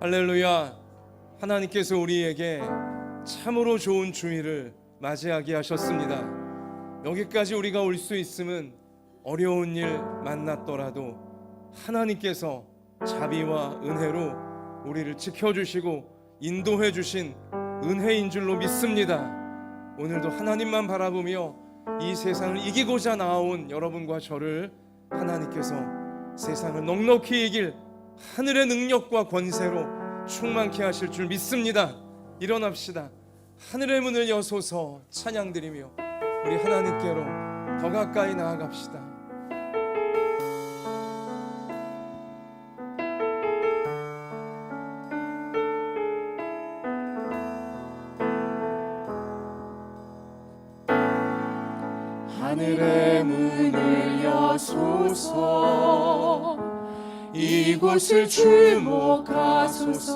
할렐루야. 하나님께서 우리에게 참으로 좋은 주일을 맞이하게 하셨습니다. 여기까지 우리가 올 수 있음은 어려운 일 만났더라도 하나님께서 자비와 은혜로 우리를 지켜주시고 인도해 주신 은혜인 줄로 믿습니다. 오늘도 하나님만 바라보며 이 세상을 이기고자 나온 여러분과 저를 하나님께서 세상을 넉넉히 이길 하늘의 능력과 권세로 충만케 하실 줄 믿습니다. 일어납시다. 하늘의 문을 여소서 찬양드리며 우리 하나님께로 더 가까이 나아갑시다. 하늘의 문을 여소서 이곳을 주목하소서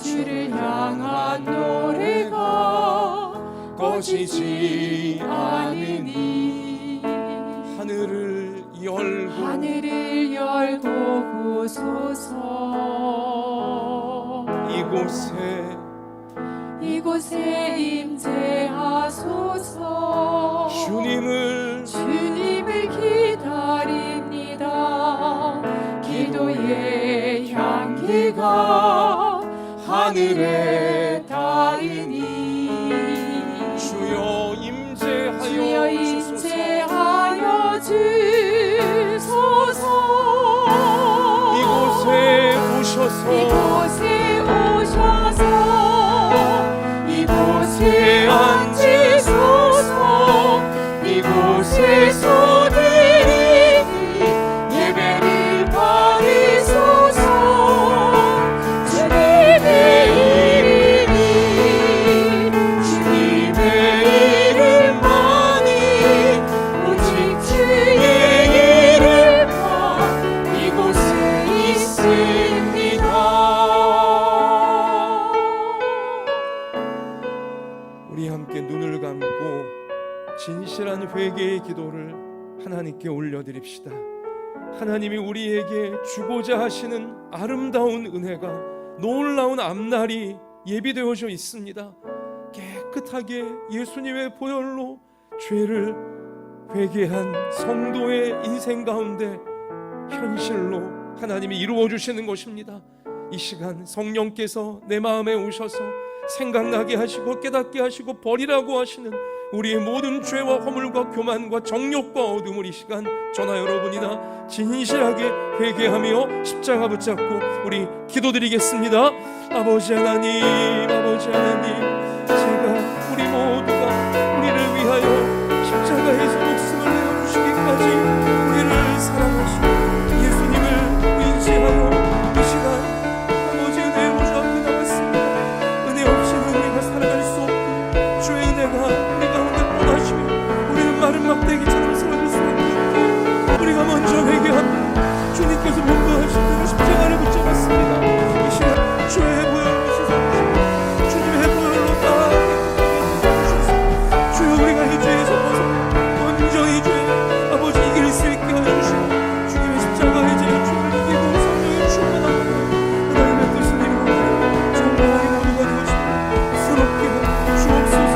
주를 향한 노래가 꺼지지 않으니 하늘을 열고 보소서 이곳에 임재하소서 주님을 기다립니다. 기도의 향기가 하늘에 닿으니 주여 임재하여 주소서. 이곳에 오셔서 이곳에 앉으소서. 이곳에서 드리니 예배를 받으소서. 주님의 이름만이 오직 주의 이름만 이곳에 있습니다. 우리 함께 눈을 감고 진실한 회개의 기도를 하나님께 올려드립시다. 하나님이 우리에게 주고자 하시는 아름다운 은혜가 놀라운 앞날이 예비되어져 있습니다. 깨끗하게 예수님의 보혈로 죄를 회개한 성도의 인생 가운데 현실로 하나님이 이루어 주시는 것입니다. 이 시간 성령께서 내 마음에 오셔서 생각나게 하시고 깨닫게 하시고 버리라고 하시는 우리의 모든 죄와 허물과 교만과 정욕과 어둠을 이 시간 저나 여러분이나 진실하게 회개하며 십자가 붙잡고 우리 기도드리겠습니다. 아버지 하나님, 제가 우리 모두가 우리를 위하여 십자가에서 목숨을 내어주시기까지 우리를 사랑하시고 예수님을 의지하여 이 시간 아버지 은혜의 보좌 앞에 나왔습니다. 은혜 없이는 우리가 살아갈 수 없고 주의 은혜가 우리 가운데 뻔하시며 우리는 마른 막대기처럼 쓰러질 수 없고 우리가 먼저 회개합니다. 주님께서 본도하신 대로 십자가를 붙잡았습니다. 이 시간 주의 보혈로 씻어주시고 주님의 보혈로 다 깨끗하게 주셔서 주여 우리가 이 죄에서 벗어 온전히 죄 아버지 이길 수 있게 하여 주시고 주님의 십자가의 죄의 죄를 이기고 성령의 충만함으로 하나님의 뜻을 이루어가는 정당하게 모두가 되어주시고 새롭게 하여 주옵소서.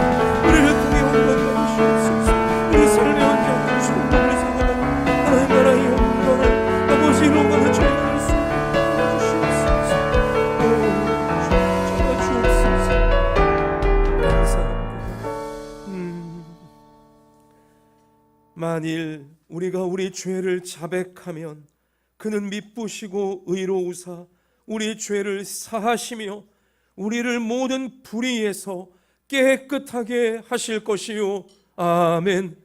우리를 통해 영광을 주옵소서. 우리 삶의 언제나 주님을 생각하는 하나님 나라의 영광을 아버지 이루어가는 저희가 될 수 있게 도와주시옵소서. 주옵소서. 감사합니다. 만일 우리가 우리 죄를 자백하면 그는 미쁘시고 의로우사 우리 죄를 사하시며 우리를 모든 불의에서 깨끗하게 하실 것이요. 아멘.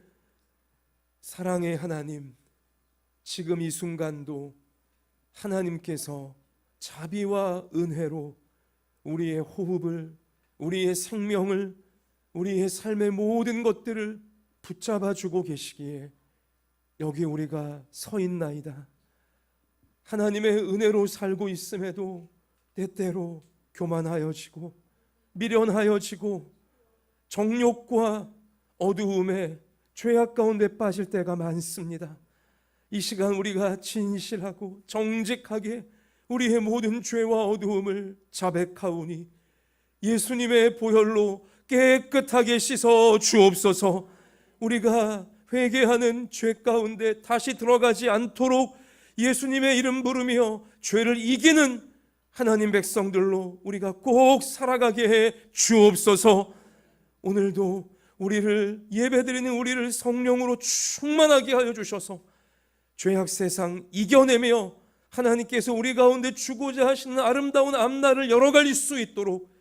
사랑의 하나님, 지금 이 순간도 하나님께서 자비와 은혜로 우리의 호흡을, 우리의 생명을, 우리의 삶의 모든 것들을 붙잡아 주고 계시기에 여기 우리가 서 있나이다. 하나님의 은혜로 살고 있음에도 때때로 교만하여지고 미련하여지고 정욕과 어두움에 죄악 가운데 빠질 때가 많습니다. 이 시간 우리가 진실하고 정직하게 우리의 모든 죄와 어두움을 자백하오니 예수님의 보혈로 깨끗하게 씻어 주옵소서. 우리가 회개하는 죄 가운데 다시 들어가지 않도록 예수님의 이름 부르며 죄를 이기는 하나님 백성들로 우리가 꼭 살아가게 해 주옵소서. 오늘도 우리를 예배드리는 우리를 성령으로 충만하게 하여 주셔서 죄악 세상 이겨내며 하나님께서 우리 가운데 주고자 하시는 아름다운 앞날을 열어갈 수 있도록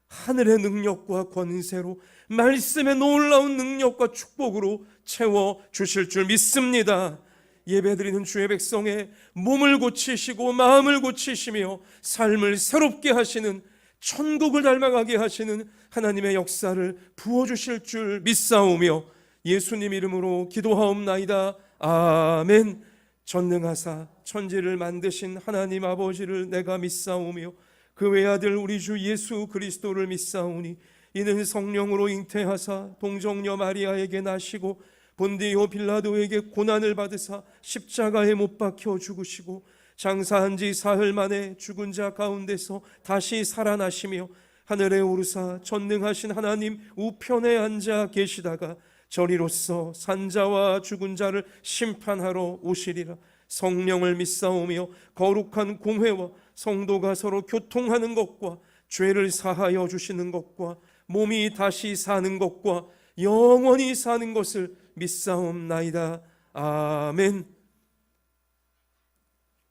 하늘의 능력과 권세로 말씀의 놀라운 능력과 축복으로 채워 주실 줄 믿습니다. 예배드리는 주의 백성의 몸을 고치시고 마음을 고치시며 삶을 새롭게 하시는, 천국을 닮아가게 하시는 하나님의 역사를 부어주실 줄 믿사오며 예수님 이름으로 기도하옵나이다. 아멘. 전능하사 천지를 만드신 하나님 아버지를 내가 믿사오며 그 외아들 우리 주 예수 그리스도를 믿사오니 이는 성령으로 잉태하사 동정녀 마리아에게 나시고 본디오 빌라도에게 고난을 받으사 십자가에 못 박혀 죽으시고 장사한 지 사흘 만에 죽은 자 가운데서 다시 살아나시며 하늘에 오르사 전능하신 하나님 우편에 앉아 계시다가 저리로서 산자와 죽은 자를 심판하러 오시리라. 성령을 믿사오며 거룩한 공회와 성도가 서로 교통하는 것과 죄를 사하여 주시는 것과 몸이 다시 사는 것과 영원히 사는 것을 믿사옵나이다. 아멘.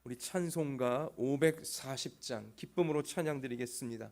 우리 찬송가 540장 기쁨으로 찬양드리겠습니다.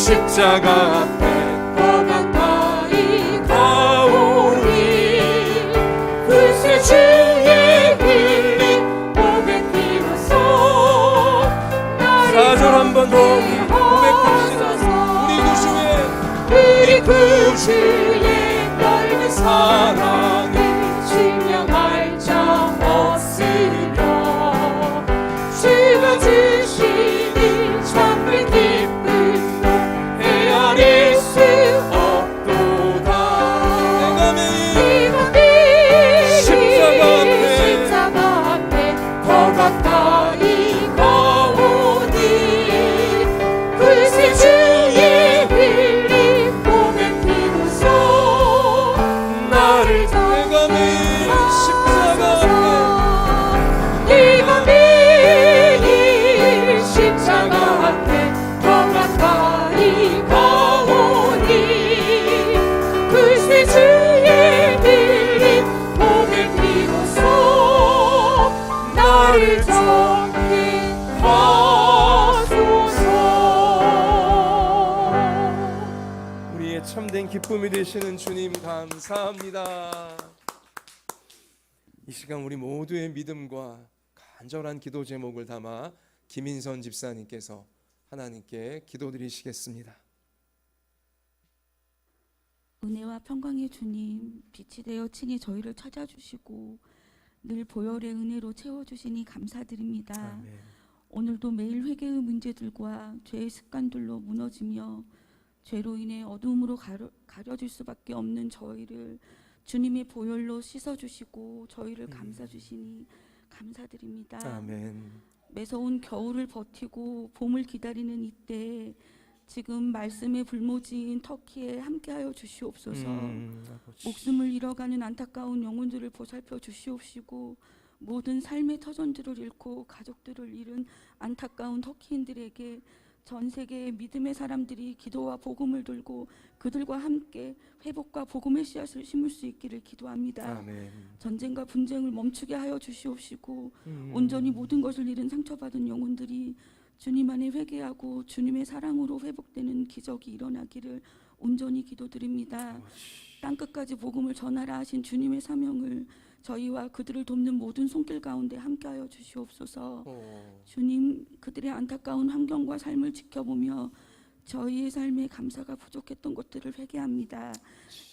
십자가 앞에 더 가까이 가오니 글쎄 주의 흘린 몸의 피로써 4절 한 번 더 고백합시다. 우리 구주의 넓은 사랑을 증명할 자 없으며 주가 주시니 참된 기쁨도 헤아릴 수 없도다. 내가 매일 십자가 앞에 더 가까이 가오니 글쎄 주의 참된 기쁨이 되시는 주님 감사합니다. 이 시간 우리 모두의 믿음과 간절한 기도 제목을 담아 김인선 집사님께서 하나님께 기도드리시겠습니다. 은혜와 평강의 주님, 빛이 되어 친히 저희를 찾아주시고 늘 보혈의 은혜로 채워주시니 감사드립니다. 아멘. 오늘도 매일 회개의 문제들과 죄의 습관들로 무너지며 죄로 인해 어두움으로 가려질 수밖에 없는 저희를 주님의 보혈로 씻어주시고 저희를 감싸주시니 감사드립니다. 아멘. 매서운 겨울을 버티고 봄을 기다리는 이때 지금 말씀에 불모지인 터키에 함께하여 주시옵소서. 아버지. 목숨을 잃어가는 안타까운 영혼들을 보살펴 주시옵시고 모든 삶의 터전들을 잃고 가족들을 잃은 안타까운 터키인들에게 전 세계의 믿음의 사람들이 기도와 복음을 들고 그들과 함께 회복과 복음의 씨앗을 심을 수 있기를 기도합니다. 아멘. 전쟁과 분쟁을 멈추게 하여 주시옵시고 온전히 모든 것을 잃은 상처받은 영혼들이 주님 안에 회개하고 주님의 사랑으로 회복되는 기적이 일어나기를 온전히 기도드립니다. 땅끝까지 복음을 전하라 하신 주님의 사명을 저희와 그들을 돕는 모든 손길 가운데 함께하여 주시옵소서. 주님, 그들의 안타까운 환경과 삶을 지켜보며 저희의 삶에 감사가 부족했던 것들을 회개합니다.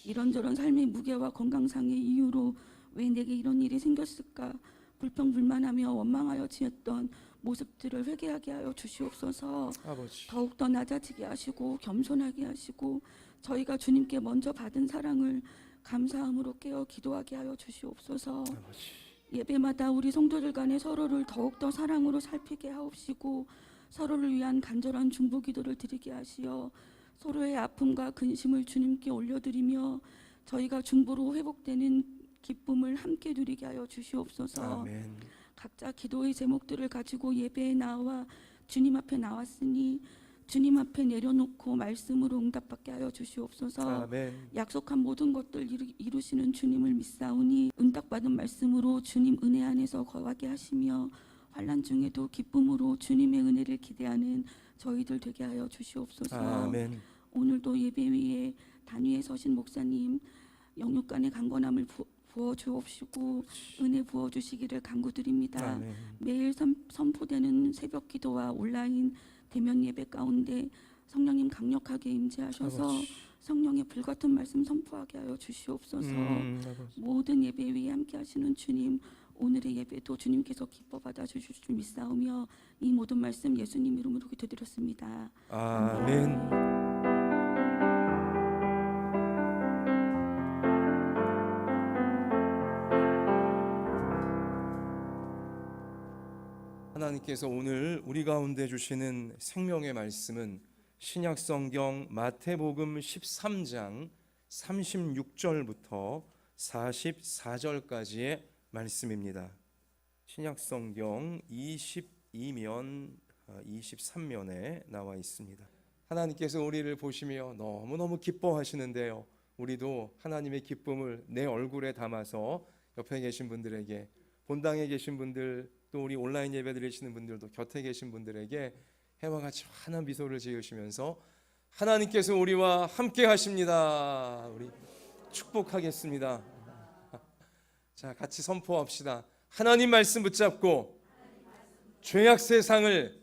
이런저런 삶의 무게와 건강상의 이유로 왜 내게 이런 일이 생겼을까 불평불만하며 원망하여 지었던 모습들을 회개하게 하여 주시옵소서. 아버지. 더욱더 낮아지게 하시고 겸손하게 하시고 저희가 주님께 먼저 받은 사랑을 감사함으로 깨어 기도하게 하여 주시옵소서. 아버지. 예배마다 우리 성도들 간에 서로를 더욱더 사랑으로 살피게 하옵시고 서로를 위한 간절한 중보 기도를 드리게 하시어 서로의 아픔과 근심을 주님께 올려드리며 저희가 중보로 회복되는 기쁨을 함께 누리게 하여 주시옵소서. 아멘. 각자 기도의 제목들을 가지고 예배에 나와 주님 앞에 나왔으니 주님 앞에 내려놓고 말씀으로 응답받게 하여 주시옵소서. 아멘. 약속한 모든 것들 이루시는 주님을 믿사오니 응답받은 말씀으로 주님 은혜 안에서 거하게 하시며 환난 중에도 기쁨으로 주님의 은혜를 기대하는 저희들 되게 하여 주시옵소서. 아멘. 오늘도 예배 위에 단위에 서신 목사님 영육간의 강건함을 부어 주옵시고 은혜 부어 주시기를 간구드립니다. 아멘. 매일 선포되는 새벽 기도와 온라인 대면 예배 가운데 성령님 강력하게 임재하셔서 아버지. 성령의 불같은 말씀 선포하게 하여 주시옵소서. 아버지. 모든 예배 위에 함께 하시는 주님, 오늘의 예배도 주님께서 기뻐 받아 주실 줄 믿사오며 이 모든 말씀 예수님 이름으로 기도드렸습니다. 아멘. 하나님께서 오늘 우리 가운데 주시는 생명의 말씀은 신약성경 마태복음 13장 36절부터 44절까지의 말씀입니다. 신약성경 22면 23면에 나와 있습니다. 하나님께서 우리를 보시며 너무너무 기뻐하시는데요, 우리도 하나님의 기쁨을 내 얼굴에 담아서 옆에 계신 분들에게, 본당에 계신 분들, 또 우리 온라인 예배 드리시는 분들도 곁에 계신 분들에게 해와 같이 환한 미소를 지으시면서 하나님께서 우리와 함께 하십니다. 우리 축복하겠습니다. 자, 같이 선포합시다. 하나님 말씀 붙잡고 죄악 세상을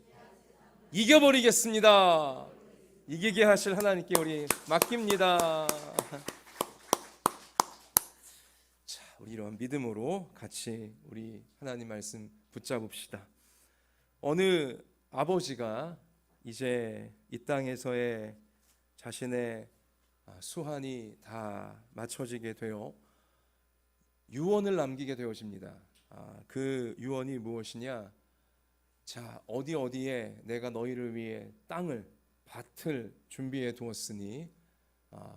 이겨버리겠습니다. 이기게 하실 하나님께 우리 맡깁니다. 자, 우리 이런 믿음으로 같이 우리 하나님 말씀 붙잡읍시다. 어느 아버지가 이제 이 땅에서의 자신의 수한이 다 맞춰지게 되어 유언을 남기게 되어집니다. 그 유언이 무엇이냐? 자, 어디에 내가 너희를 위해 땅을, 밭을 준비해 두었으니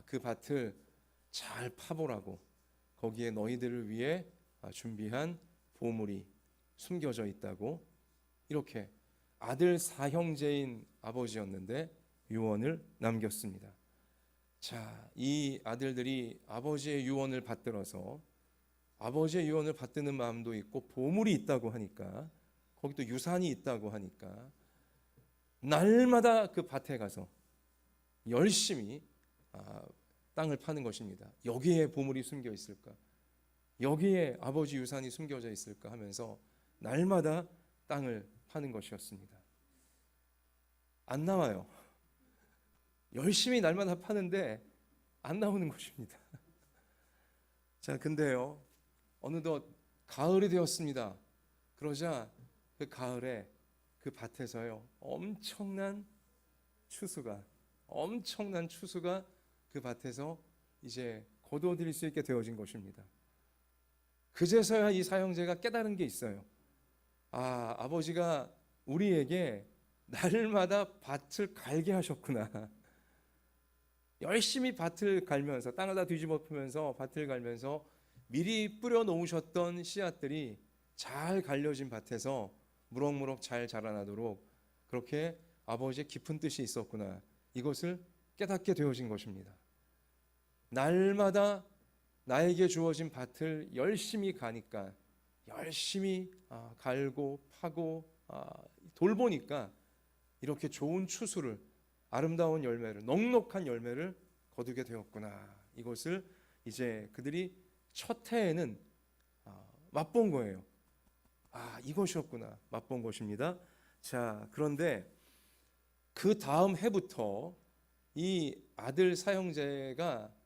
그 밭을 잘 파보라고. 거기에 너희들을 위해 준비한 보물이 숨겨져 있다고. 이렇게 아들 사형제인 아버지였는데 유언을 남겼습니다. 자, 이 아들들이 아버지의 유언을 받들어서 아버지의 유언을 받드는 마음도 있고 보물이 있다고 하니까, 거기 또 유산이 있다고 하니까 날마다 그 밭에 가서 열심히 땅을 파는 것입니다. 여기에 보물이 숨겨 있을까? 여기에 아버지 유산이 숨겨져 있을까 하면서 날마다 땅을 파는 것이었습니다. 안 나와요. 열심히 날마다 파는데 안 나오는 것입니다. 자, 근데요, 어느덧 가을이 되었습니다. 그러자 그 가을에 그 밭에서요, 엄청난 추수가 그 밭에서 이제 거두어들일 수 있게 되어진 것입니다. 그제서야 이 사형제가 깨달은 게 있어요. 아, 아버지가 우리에게 날마다 밭을 갈게 하셨구나. 열심히 밭을 갈면서, 땅을 다 뒤집어 풀면서 밭을 갈면서 미리 뿌려 놓으셨던 씨앗들이 잘 갈려진 밭에서 무럭무럭 잘 자라나도록 그렇게 아버지의 깊은 뜻이 있었구나. 이것을 깨닫게 되어진 것입니다. 날마다 나에게 주어진 밭을 열심히 가니까, 열심히 갈고 파고 돌보니까 이렇게 좋은 추수를, 아름다운 열매를, 넉넉한 열매를 거두게 되었구나. 이것을 이제 그들이 첫 해에는 맛본 거예요. 이것이었구나. 맛본 것입니다. 자, 그런데 그 다음 해부터 이 아들 사형제가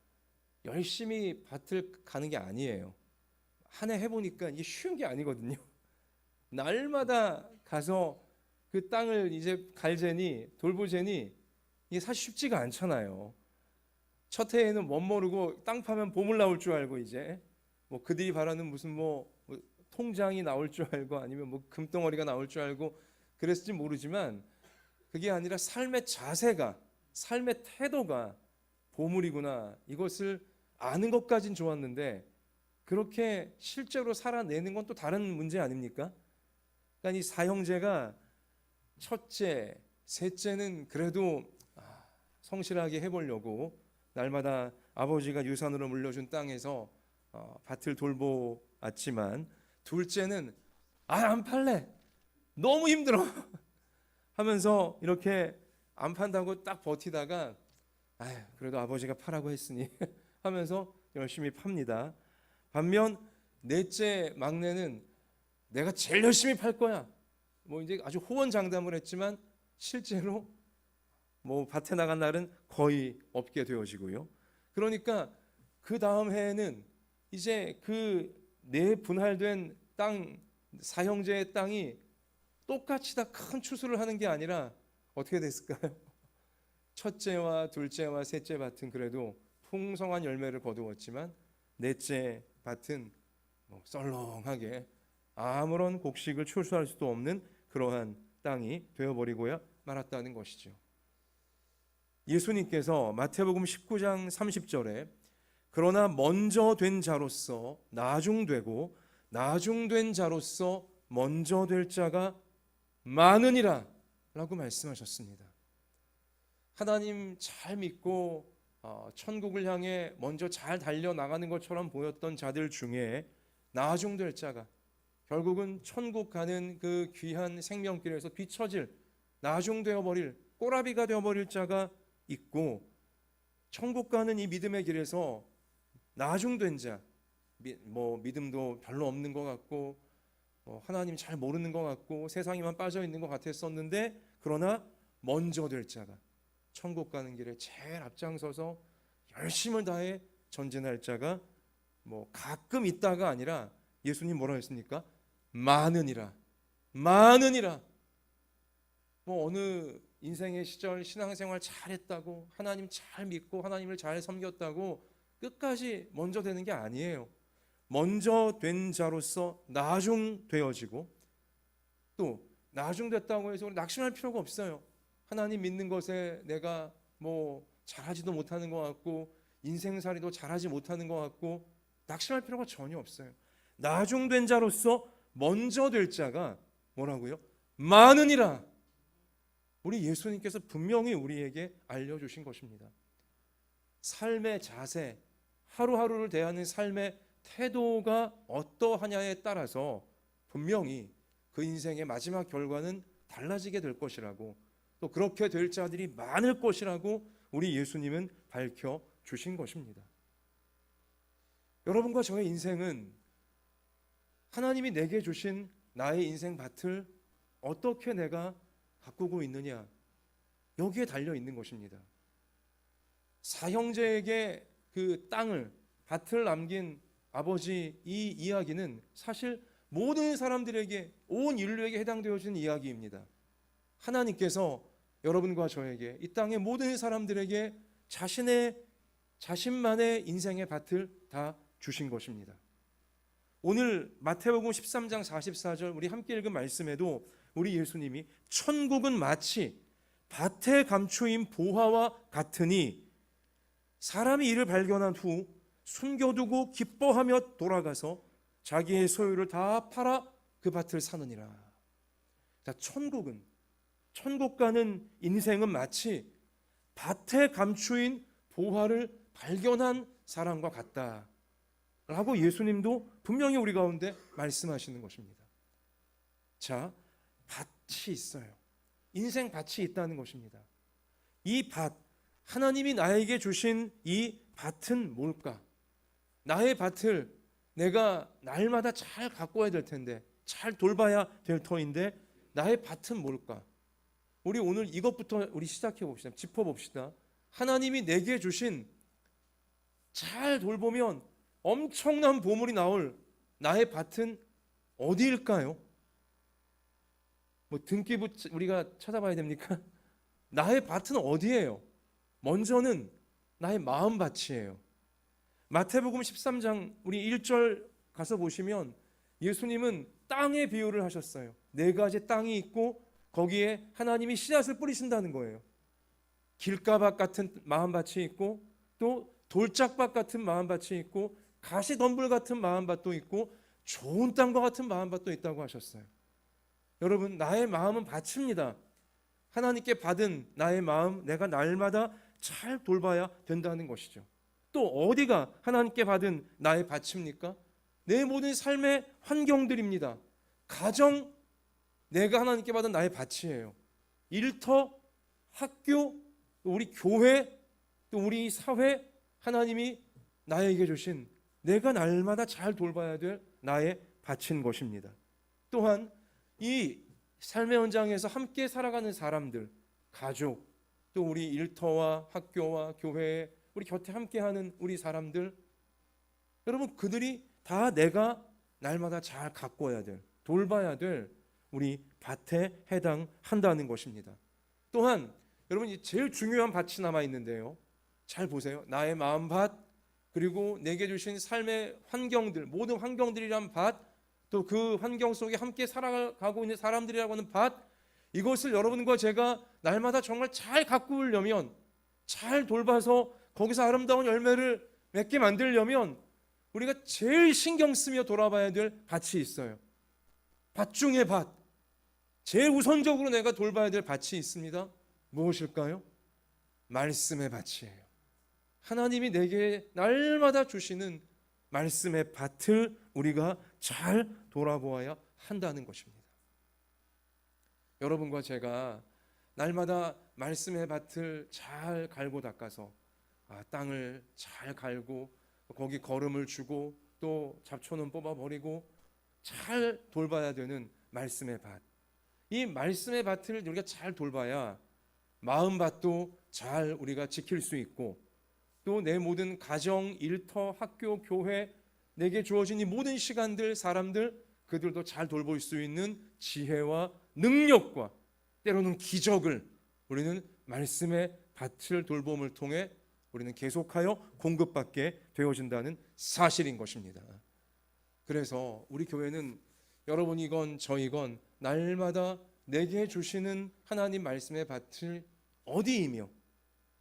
열심히 밭을 가는 게 아니에요. 한 해 해보니까 이게 쉬운 게 아니거든요. 날마다 가서 그 땅을 이제 갈재니, 돌보재니 이게 사실 쉽지가 않잖아요. 첫 해에는 멋모르고 땅 파면 보물 나올 줄 알고, 이제 뭐 그들이 바라는 무슨 뭐 통장이 나올 줄 알고, 아니면 뭐 금덩어리가 나올 줄 알고 그랬을지 모르지만, 그게 아니라 삶의 자세가, 삶의 태도가 보물이구나, 이것을 아는 것까진 좋았는데 그렇게 실제로 살아내는 건 또 다른 문제 아닙니까? 그러니까 이 사형제가 첫째, 셋째는 그래도 성실하게 해보려고 날마다 아버지가 유산으로 물려준 땅에서 밭을 돌보았지만, 둘째는 안 팔래, 너무 힘들어 하면서 이렇게 안 판다고 딱 버티다가 그래도 아버지가 파라고 했으니 하면서 열심히 팝니다. 반면 넷째 막내는 내가 제일 열심히 팔 거야, 뭐 이제 아주 호언장담을 했지만 실제로 뭐 밭에 나간 날은 거의 없게 되어지고요. 그러니까 그 다음 해에는 이제 그 네 분할된 땅, 사형제의 땅이 똑같이 다 큰 추수를 하는 게 아니라 어떻게 됐을까요? 첫째와 둘째와 셋째 밭은 그래도 풍성한 열매를 거두었지만, 넷째 밭은 썰렁하게 아무런 곡식을 출수할 수도 없는 그러한 땅이 되어버리고야 말았다는 것이죠. 예수님께서 마태복음 19장 30절에 그러나 먼저 된 자로서 나중되고 나중된 자로서 먼저 될 자가 많으니라 라고 말씀하셨습니다. 하나님 잘 믿고 천국을 향해 먼저 잘 달려나가는 것처럼 보였던 자들 중에 나중될 자가, 결국은 천국 가는 그 귀한 생명길에서 뒤처질, 나중되어 버릴, 꼬라비가 되어버릴 자가 있고, 천국 가는 이 믿음의 길에서 나중된 자, 뭐 믿음도 별로 없는 것 같고 하나님 잘 모르는 것 같고 세상에만 빠져 있는 것 같았었는데, 그러나 먼저 될 자가, 천국 가는 길에 제일 앞장서서 열심을 다해 전진할 자가 뭐 가끔 있다가 아니라, 예수님 뭐라 했습니까? 많으니라. 많으니라. 뭐 어느 인생의 시절 신앙생활 잘했다고, 하나님 잘 믿고 하나님을 잘 섬겼다고 끝까지 먼저 되는 게 아니에요. 먼저 된 자로서 나중되어지고, 또 나중됐다고 해서 낙심할 필요가 없어요. 하나님 믿는 것에 내가 뭐 잘하지도 못하는 것 같고 인생살이도 잘하지 못하는 것 같고 낙심할 필요가 전혀 없어요. 나중된 자로서 먼저 될 자가 뭐라고요? 많으니라. 우리 예수님께서 분명히 우리에게 알려주신 것입니다. 삶의 자세, 하루하루를 대하는 삶의 태도가 어떠하냐에 따라서 분명히 그 인생의 마지막 결과는 달라지게 될 것이라고, 또 그렇게 될 자들이 많을 것이라고 우리 예수님은 밝혀 주신 것입니다. 여러분과 저의 인생은 하나님이 내게 주신 나의 인생 밭을 어떻게 내가 가꾸고 있느냐, 여기에 달려 있는 것입니다. 사형제에게 그 땅을, 밭을 남긴 아버지, 이 이야기는 사실 모든 사람들에게, 온 인류에게 해당되어지는 이야기입니다. 하나님께서 여러분과 저에게, 이 땅의 모든 사람들에게 자신만의 인생의 밭을 다 주신 것입니다. 오늘 마태복음 13장 44절 우리 함께 읽은 말씀에도 우리 예수님이 천국은 마치 밭에 감추인 보화와 같으니 사람이 이를 발견한 후 숨겨두고 기뻐하며 돌아가서 자기의 소유를 다 팔아 그 밭을 사느니라. 자, 천국과는 인생은 마치 밭에 감추인 보화를 발견한 사람과 같다 라고 예수님도 분명히 우리 가운데 말씀하시는 것입니다. 자, 밭이 있어요. 인생 밭이 있다는 것입니다. 이 밭, 하나님이 나에게 주신 이 밭은 뭘까? 나의 밭을 내가 날마다 잘 가꿔야 될 텐데, 잘 돌봐야 될 터인데, 나의 밭은 뭘까? 우리 오늘 이것부터 우리 시작해 봅시다. 짚어 봅시다. 하나님이 내게 주신, 잘 돌보면 엄청난 보물이 나올 나의 밭은 어디일까요? 뭐 등기부 우리가 찾아봐야 됩니까? 나의 밭은 어디예요? 먼저는 나의 마음 밭이에요. 마태복음 13장 우리 1절 가서 보시면 예수님은 땅의 비유를 하셨어요. 4가지 땅이 있고 거기에 하나님이 씨앗을 뿌리신다는 거예요. 길가밭 같은 마음밭이 있고, 또 돌짝밭 같은 마음밭이 있고, 가시덤불 같은 마음밭도 있고, 좋은 땅과 같은 마음밭도 있다고 하셨어요. 여러분, 나의 마음은 밭입니다. 하나님께 받은 나의 마음, 내가 날마다 잘 돌봐야 된다는 것이죠. 또 어디가 하나님께 받은 나의 밭입니까? 내 모든 삶의 환경들입니다. 가정, 내가 하나님께 받은 나의 밭이에요. 일터, 학교, 또 우리 교회, 또 우리 사회, 하나님이 나에게 주신, 내가 날마다 잘 돌봐야 될 나의 밭인 것입니다. 또한 이 삶의 현장에서 함께 살아가는 사람들, 가족, 또 우리 일터와 학교와 교회에 우리 곁에 함께하는 우리 사람들, 여러분, 그들이 다 내가 날마다 잘 가꿔야 될, 돌봐야 될 우리 밭에 해당한다는 것입니다. 또한 여러분, 제일 중요한 밭이 남아 있는데요, 잘 보세요. 나의 마음밭, 그리고 내게 주신 삶의 환경들, 모든 환경들이란 밭, 또 그 환경 속에 함께 살아가고 있는 사람들이라고 하는 밭, 이것을 여러분과 제가 날마다 정말 잘 가꾸려면, 잘 돌봐서 거기서 아름다운 열매를 맺게 만들려면 우리가 제일 신경 쓰며 돌아봐야 될 밭이 있어요. 밭 중에 밭, 제일 우선적으로 내가 돌봐야 될 밭이 있습니다. 무엇일까요? 말씀의 밭이에요. 하나님이 내게 날마다 주시는 말씀의 밭을 우리가 잘 돌아보아야 한다는 것입니다. 여러분과 제가 날마다 말씀의 밭을 잘 갈고 닦아서, 땅을 잘 갈고 거기 거름을 주고 또 잡초는 뽑아버리고 잘 돌봐야 되는 말씀의 밭, 이 말씀의 밭을 우리가 잘 돌봐야 마음밭도 잘 우리가 지킬 수 있고, 또 내 모든 가정, 일터, 학교, 교회, 내게 주어진 이 모든 시간들, 사람들, 그들도 잘 돌볼 수 있는 지혜와 능력과 때로는 기적을 우리는 말씀의 밭을 돌봄을 통해 우리는 계속하여 공급받게 되어진다는 사실인 것입니다. 그래서 우리 교회는 여러분이건 저이건 날마다 내게 주시는 하나님 말씀의 밭을 어디이며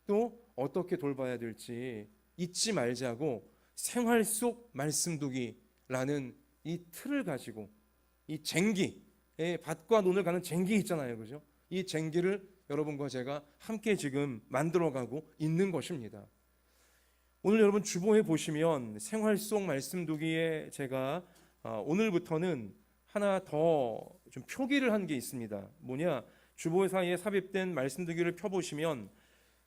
또 어떻게 돌봐야 될지 잊지 말자고, 생활 속 말씀두기라는 이 틀을 가지고, 이 쟁기, 밭과 논을 가는 쟁기 있잖아요, 그죠? 이 쟁기를 여러분과 제가 함께 지금 만들어가고 있는 것입니다. 오늘 여러분 주보에 보시면 생활 속 말씀두기에 제가 오늘부터는 하나 더 좀 표기를 한 게 있습니다. 뭐냐, 주보 사이에 삽입된 말씀두기를 펴보시면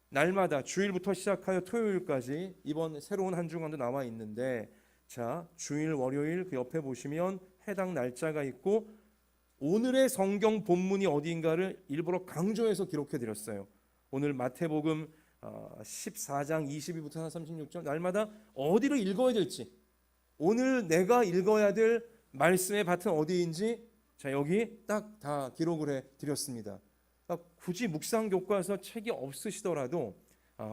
날마다 주일부터 시작하여 토요일까지 이번 새로운 한 주간도 나와 있는데, 자, 주일, 월요일 그 옆에 보시면 해당 날짜가 있고 오늘의 성경 본문이 어디인가를 일부러 강조해서 기록해 드렸어요. 오늘 마태복음 14장 22부터 36절 날마다 어디를 읽어야 될지, 오늘 내가 읽어야 될 말씀의 밭은 어디인지 자 여기 딱 다 기록을 해 드렸습니다. 굳이 묵상 교과서 책이 없으시더라도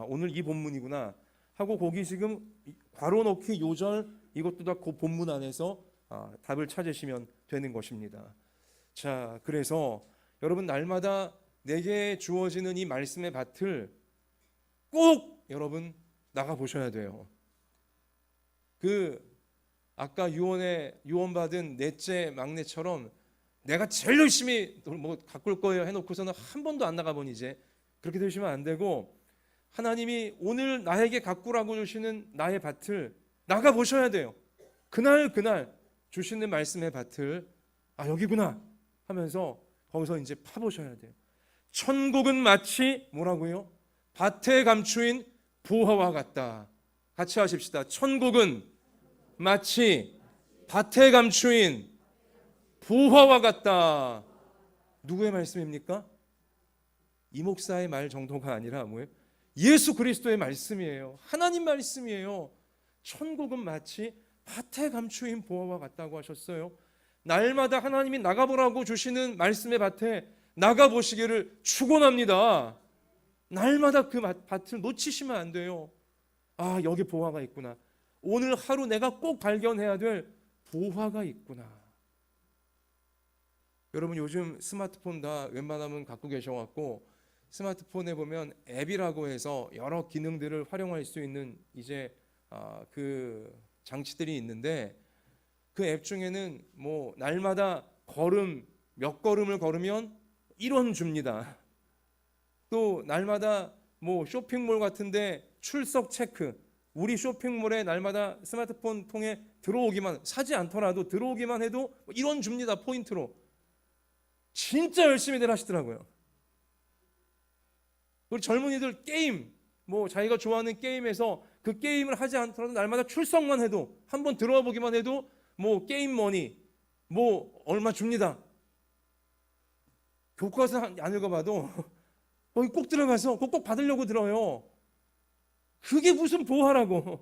오늘 이 본문이구나 하고 거기 지금 괄호 넣기 요절 이것도 다 그 본문 안에서 답을 찾으시면 되는 것입니다. 자, 그래서 여러분 날마다 내게 주어지는 이 말씀의 밭을 꼭 여러분 나가 보셔야 돼요. 아까 유언받은 넷째 막내처럼 내가 제일 열심히 뭐 가꿀 거예요 해놓고서는 한 번도 안 나가보니 이제 그렇게 되시면 안 되고, 하나님이 오늘 나에게 가꾸라고 주시는 나의 밭을 나가 보셔야 돼요. 그날 주시는 말씀의 밭을 여기구나 하면서 거기서 이제 파보셔야 돼요. 천국은 마치 뭐라고요? 밭에 감추인 보화와 같다. 같이 하십시다. 천국은 마치 밭에 감추인 보화와 같다. 누구의 말씀입니까? 이 목사의 말 정도가 아니라 뭐예요? 예수 그리스도의 말씀이에요. 하나님 말씀이에요. 천국은 마치 밭에 감추인 보화와 같다고 하셨어요. 날마다 하나님이 나가보라고 주시는 말씀의 밭에 나가보시기를 축원합니다. 날마다 그 밭을 놓치시면 안 돼요. 여기 보화가 있구나. 오늘 하루 내가 꼭 발견해야 될 보화가 있구나. 여러분 요즘 스마트폰 다 웬만하면 갖고 계셔갖고 스마트폰에 보면 앱이라고 해서 여러 기능들을 활용할 수 있는 이제 그 장치들이 있는데, 그 앱 중에는 뭐 날마다 몇 걸음을 걸으면 1원 줍니다. 또 날마다 뭐 쇼핑몰 같은데 출석 체크, 우리 쇼핑몰에 날마다 스마트폰 통해 들어오기만, 사지 않더라도 들어오기만 해도 1원 줍니다. 포인트로. 진짜 열심히들 하시더라고요. 우리 젊은이들 게임, 뭐 자기가 좋아하는 게임에서 그 게임을 하지 않더라도 날마다 출석만 해도, 한번 들어와 보기만 해도 뭐 게임 머니 뭐 얼마 줍니다. 교과서 안 읽어봐도 거기 꼭 들어가서 꼭 받으려고 들어요. 그게 무슨 보화라고.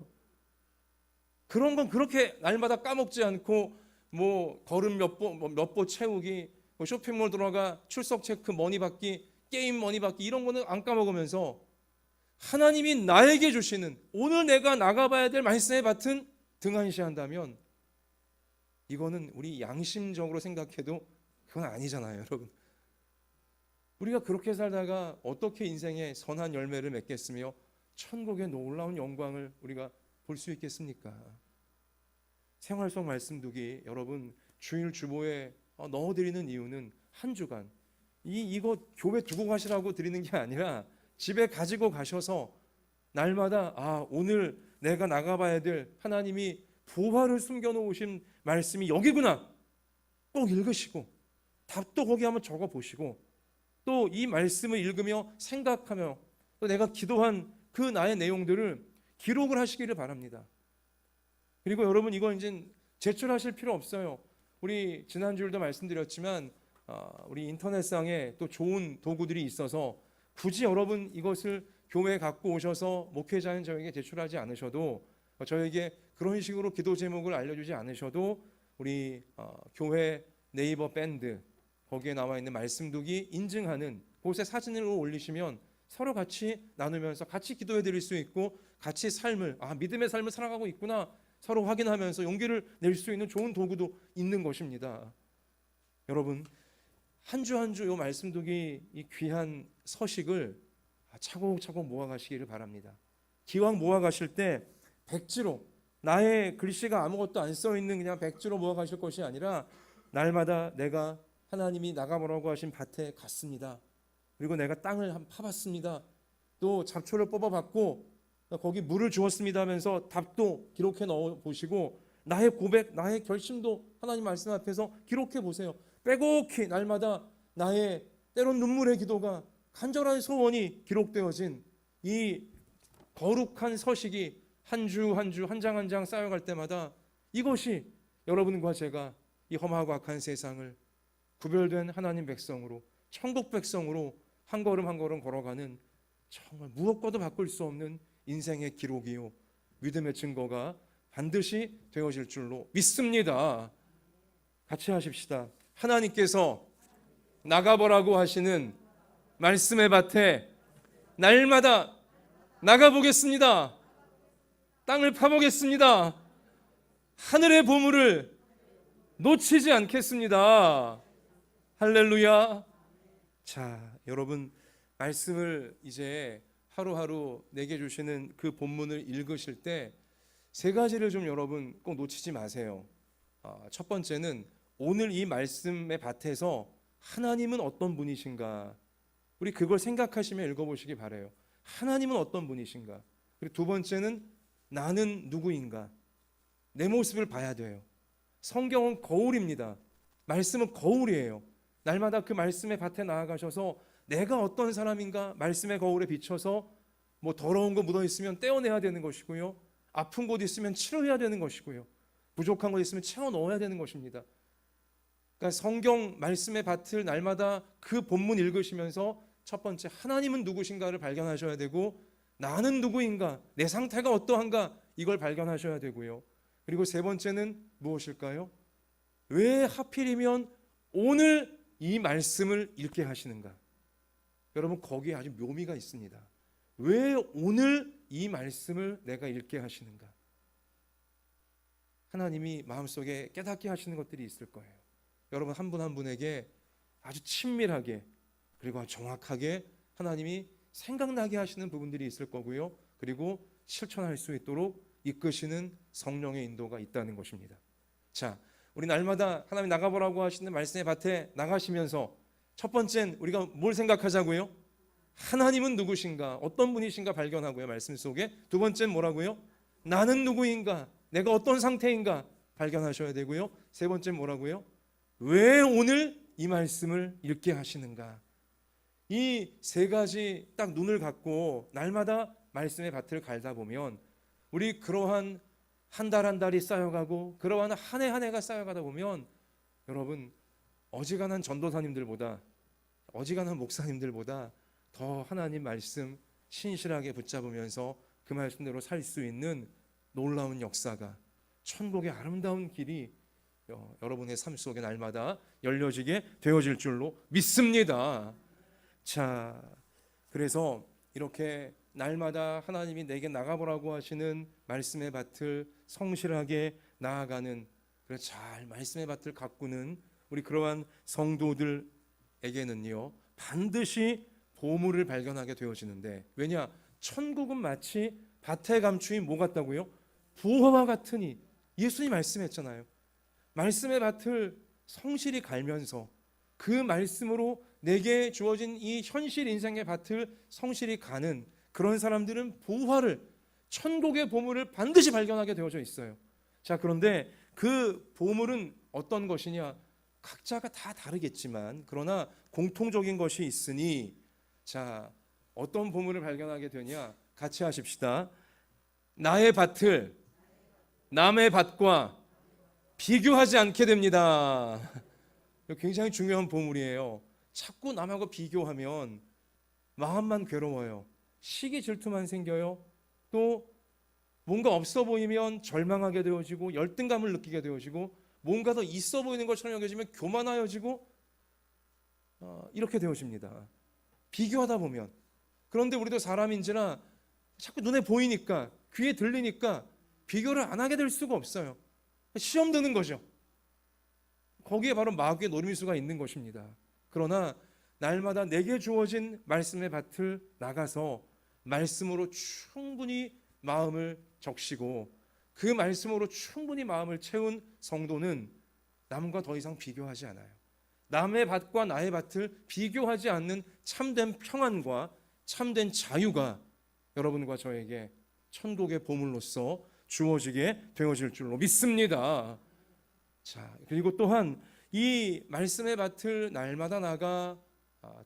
그런 건 그렇게 날마다 까먹지 않고 뭐 걸음 몇 보 채우기, 뭐 쇼핑몰 들어가 출석 체크 머니 받기, 게임 머니 받기, 이런 거는 안 까먹으면서 하나님이 나에게 주시는 오늘 내가 나가봐야 될 말씀의 밭은 등한시한다면 이거는 우리 양심적으로 생각해도 그건 아니잖아요, 여러분. 우리가 그렇게 살다가 어떻게 인생에 선한 열매를 맺겠으며 천국의 놀라운 영광을 우리가 볼 수 있겠습니까? 생활 속 말씀두기 여러분 주일 주보에 넣어드리는 이유는 한 주간 이거 교회 두고 가시라고 드리는 게 아니라 집에 가지고 가셔서 날마다 오늘 내가 나가봐야 될 하나님이 보화를 숨겨놓으신 말씀이 여기구나 꼭 읽으시고 답도 거기 한번 적어보시고 또 이 말씀을 읽으며 생각하며 또 내가 기도한 그 나의 내용들을 기록을 하시기를 바랍니다. 그리고 여러분 이거 이제 제출하실 필요 없어요. 우리 지난주에도 말씀드렸지만 우리 인터넷상에 또 좋은 도구들이 있어서 굳이 여러분 이것을 교회에 갖고 오셔서 목회자인 저에게 제출하지 않으셔도, 저에게 그런 식으로 기도 제목을 알려주지 않으셔도 우리 교회 네이버 밴드 거기에 나와 있는 말씀두기 인증하는 곳에 사진을 올리시면 서로 같이 나누면서 같이 기도해 드릴 수 있고 같이 삶을 믿음의 삶을 살아가고 있구나 서로 확인하면서 용기를 낼 수 있는 좋은 도구도 있는 것입니다. 여러분 한 주 한 주 이 말씀두기 이 귀한 서식을 차곡차곡 모아가시기를 바랍니다. 기왕 모아가실 때 백지로, 나의 글씨가 아무것도 안 써있는 그냥 백지로 모아가실 것이 아니라 날마다 내가 하나님이 나가보라고 하신 밭에 갔습니다. 그리고 내가 땅을 한번 파봤습니다. 또 잡초를 뽑아봤고 거기 물을 주었습니다 하면서 답도 기록해 넣어 보시고 나의 고백, 나의 결심도 하나님 말씀 앞에서 기록해 보세요. 빼곡히 날마다 나의 때론 눈물의 기도가 간절한 소원이 기록되어진 이 거룩한 서식이 한 주 한 주 한 장 한 장 쌓여갈 때마다 이것이 여러분과 제가 이 험하고 악한 세상을 구별된 하나님 백성으로, 천국 백성으로 한 걸음 한 걸음 걸어가는 정말 무엇과도 바꿀 수 없는 인생의 기록이요 믿음의 증거가 반드시 되어질 줄로 믿습니다. 같이 하십시다. 하나님께서 나가보라고 하시는 말씀의 밭에 날마다 나가보겠습니다. 땅을 파보겠습니다. 하늘의 보물을 놓치지 않겠습니다. 할렐루야. 자, 여러분, 말씀을 이제 하루하루 내게 주시는 그 본문을 읽으실 때 세 가지를 좀 여러분 꼭 놓치지 마세요. 첫 번째는 오늘 이 말씀의 밭에서 하나님은 어떤 분이신가, 우리 그걸 생각하시며 읽어보시기 바라요. 하나님은 어떤 분이신가. 그리고 두 번째는 나는 누구인가, 내 모습을 봐야 돼요. 성경은 거울입니다. 말씀은 거울이에요. 날마다 그 말씀의 밭에 나아가셔서 내가 어떤 사람인가 말씀의 거울에 비춰서 뭐 더러운 거 묻어 있으면 떼어내야 되는 것이고요, 아픈 곳 있으면 치료해야 되는 것이고요, 부족한 것 있으면 채워 넣어야 되는 것입니다. 그러니까 성경 말씀의 밭을 날마다 그 본문 읽으시면서 첫 번째 하나님은 누구신가를 발견하셔야 되고, 나는 누구인가, 내 상태가 어떠한가 이걸 발견하셔야 되고요. 그리고 세 번째는 무엇일까요? 왜 하필이면 오늘 이 말씀을 읽게 하시는가? 여러분, 거기에 아주 묘미가 있습니다. 왜 오늘 이 말씀을 내가 읽게 하시는가? 하나님이 마음속에 깨닫게 하시는 것들이 있을 거예요. 여러분 한 분 한 분에게 아주 친밀하게 그리고 정확하게 하나님이 생각나게 하시는 부분들이 있을 거고요. 그리고 실천할 수 있도록 이끄시는 성령의 인도가 있다는 것입니다. 자, 우리 날마다 하나님 나가보라고 하시는 말씀의 밭에 나가시면서 첫 번째는 우리가 뭘 생각하자고요? 하나님은 누구신가, 어떤 분이신가 발견하고요, 말씀 속에. 두 번째는 뭐라고요? 나는 누구인가, 내가 어떤 상태인가 발견하셔야 되고요. 세 번째는 뭐라고요? 왜 오늘 이 말씀을 읽게 하시는가. 이 세 가지 딱 눈을 갖고 날마다 말씀의 밭을 갈다 보면 우리 그러한 한 달 한 달이 쌓여가고 그러한 한 해 한 해가 쌓여가다 보면 여러분 어지간한 전도사님들보다, 어지간한 목사님들보다 더 하나님 말씀 신실하게 붙잡으면서 그 말씀대로 살 수 있는 놀라운 역사가, 천국의 아름다운 길이 여러분의 삶 속에 날마다 열려지게 되어질 줄로 믿습니다. 자, 그래서 이렇게 날마다 하나님이 내게 나가보라고 하시는 말씀의 밭을 성실하게 나아가는, 그래서 잘 말씀의 밭을 가꾸는 우리 그러한 성도들에게는요 반드시 보물을 발견하게 되어지는데, 왜냐? 천국은 마치 밭에 감추인 뭐 같다고요? 부화와 같으니. 예수님이 말씀했잖아요. 말씀의 밭을 성실히 갈면서 그 말씀으로 내게 주어진 이 현실 인생의 밭을 성실히 가는 그런 사람들은 보화를, 천국의 보물을 반드시 발견하게 되어져 있어요. 자, 그런데 그 보물은 어떤 것이냐? 각자가 다 다르겠지만 그러나 공통적인 것이 있으니, 자, 어떤 보물을 발견하게 되냐? 같이 하십시다. 나의 밭을 남의 밭과 비교하지 않게 됩니다. 굉장히 중요한 보물이에요. 자꾸 남하고 비교하면 마음만 괴로워요. 시기 질투만 생겨요. 또 뭔가 없어 보이면 절망하게 되어지고 열등감을 느끼게 되어지고, 뭔가 더 있어 보이는 것처럼 여겨지면 교만하여지고 이렇게 되어집니다. 비교하다 보면. 그런데 우리도 사람인지라 자꾸 눈에 보이니까, 귀에 들리니까 비교를 안 하게 될 수가 없어요. 시험 드는 거죠. 거기에 바로 마귀의 노림수가 있는 것입니다. 그러나 날마다 내게 주어진 말씀의 밭을 나가서 말씀으로 충분히 마음을 적시고 그 말씀으로 충분히 마음을 채운 성도는 남과 더 이상 비교하지 않아요. 남의 밭과 나의 밭을 비교하지 않는 참된 평안과 참된 자유가 여러분과 저에게 천국의 보물로서 주어지게 되어질 줄로 믿습니다. 자, 그리고 또한 이 말씀의 밭을 날마다 나가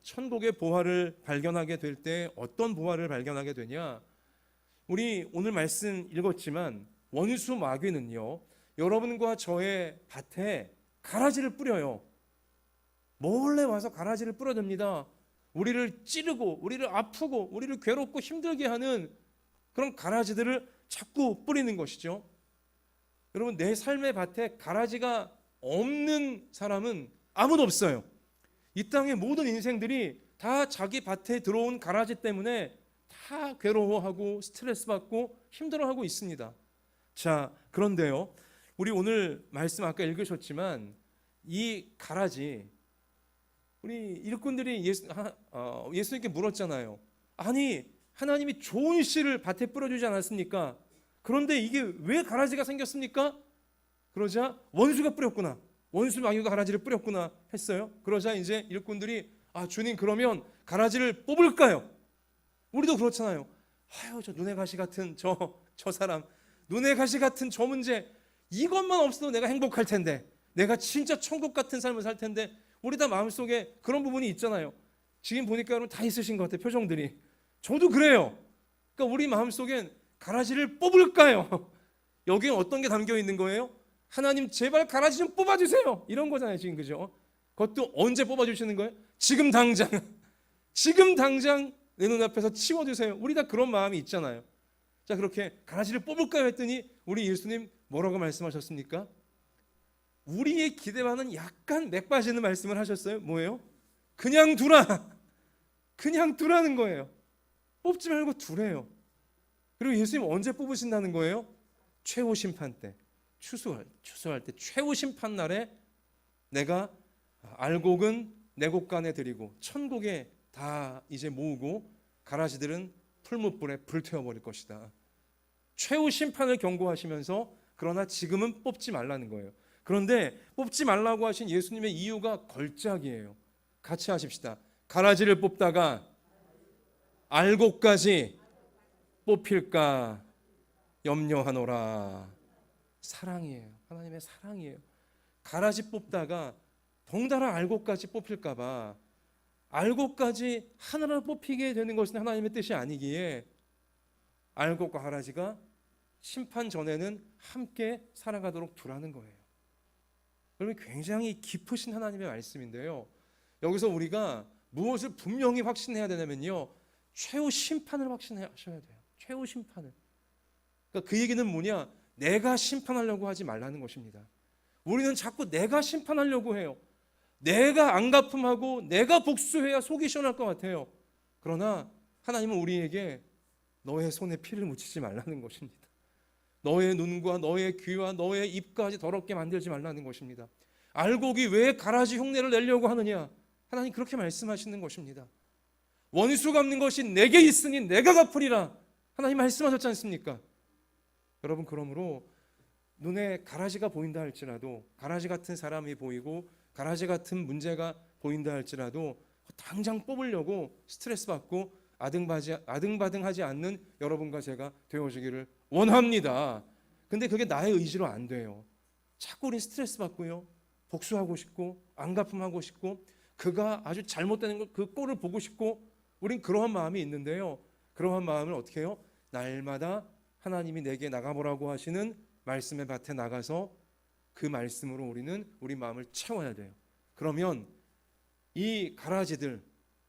천국의 보화를 발견하게 될 때 어떤 보화를 발견하게 되냐? 우리 오늘 말씀 읽었지만 원수 마귀는요, 여러분과 저의 밭에 가라지를 뿌려요. 몰래 와서 가라지를 뿌려댑니다. 우리를 찌르고 우리를 아프고 우리를 괴롭고 힘들게 하는 그런 가라지들을 자꾸 뿌리는 것이죠. 여러분, 내 삶의 밭에 가라지가 없는 사람은 아무도 없어요. 이 땅의 모든 인생들이 다 자기 밭에 들어온 가라지 때문에 다 괴로워하고 스트레스 받고 힘들어하고 있습니다. 자, 그런데요, 우리 오늘 말씀 아까 읽으셨지만 이 가라지, 우리 일꾼들이 예수님께 물었잖아요. 아니, 하나님이 좋은 씨를 밭에 뿌려주지 않았습니까? 그런데 이게 왜 가라지가 생겼습니까? 그러자 원수가 뿌렸구나, 원수 마귀가 가라지를 뿌렸구나 했어요. 그러자 이제 일꾼들이 주님, 그러면 가라지를 뽑을까요? 우리도 그렇잖아요. 저 눈의 가시 같은 저 사람, 눈의 가시 같은 저 문제, 이것만 없어도 내가 행복할 텐데, 내가 진짜 천국 같은 삶을 살 텐데. 우리 다 마음속에 그런 부분이 있잖아요. 지금 보니까 여러분 다 있으신 것 같아요, 표정들이. 저도 그래요. 그러니까 우리 마음속엔 가라지를 뽑을까요? 여기에 어떤 게 담겨 있는 거예요? 하나님, 제발 가라지 좀 뽑아주세요, 이런 거잖아요 지금. 그죠? 그것도 언제 뽑아주시는 거예요? 지금 당장 지금 당장 내 눈앞에서 치워주세요. 우리 다 그런 마음이 있잖아요. 자, 그렇게 가라지를 뽑을까요 했더니 우리 예수님 뭐라고 말씀하셨습니까? 우리의 기대와는 약간 맥 빠지는 말씀을 하셨어요. 뭐예요? 그냥 두라. 그냥 두라는 거예요. 뽑지 말고 두래요. 그리고 예수님 언제 뽑으신다는 거예요? 최후 심판 때, 추수할 때, 최후 심판 날에 내가 알곡은 내 곳간에 드리고 천국에 다 이제 모으고 가라지들은 풀무불에 불태워버릴 것이다. 최후 심판을 경고하시면서 그러나 지금은 뽑지 말라는 거예요. 그런데 뽑지 말라고 하신 예수님의 이유가 걸작이에요. 같이 하십시다. 가라지를 뽑다가 알곡까지 뽑힐까 염려하노라. 사랑이에요. 하나님의 사랑이에요. 가라지 뽑다가 덩달아 알곡까지 뽑힐까 봐, 알곡까지 하나로 뽑히게 되는 것은 하나님의 뜻이 아니기에 알곡과 가라지가 심판 전에는 함께 살아가도록 두라는 거예요. 여러분, 굉장히 깊으신 하나님의 말씀인데요, 여기서 우리가 무엇을 분명히 확신해야 되냐면요, 최후 심판을 확신하셔야 돼요. 최후 심판을. 그러니까 그 얘기는 뭐냐? 내가 심판하려고 하지 말라는 것입니다. 우리는 자꾸 내가 심판하려고 해요. 내가 안 갚음하고 내가 복수해야 속이 시원할 것 같아요. 그러나 하나님은 우리에게 너의 손에 피를 묻히지 말라는 것입니다. 너의 눈과 너의 귀와 너의 입까지 더럽게 만들지 말라는 것입니다. 알곡이 왜 가라지 흉내를 내려고 하느냐? 하나님 그렇게 말씀하시는 것입니다. 원수 갚는 것이 내게 있으니 내가 갚으리라, 하나님 말씀하셨지 않습니까? 여러분, 그러므로 눈에 가라지가 보인다 할지라도, 가라지 같은 사람이 보이고 가라지 같은 문제가 보인다 할지라도 당장 뽑으려고 스트레스 받고 아등바등하지 않는 여러분과 제가 되어주기를 원합니다. 근데 그게 나의 의지로 안 돼요. 자꾸 우리 스트레스 받고요, 복수하고 싶고 안 갚음하고 싶고 그가 아주 잘못되는 걸, 그 꼴을 보고 싶고, 우린 그러한 마음이 있는데요, 그러한 마음을 어떻게 해요? 날마다 하나님이 내게 나가보라고 하시는 말씀의 밭에 나가서 그 말씀으로 우리는 우리 마음을 채워야 돼요. 그러면 이 가라지들,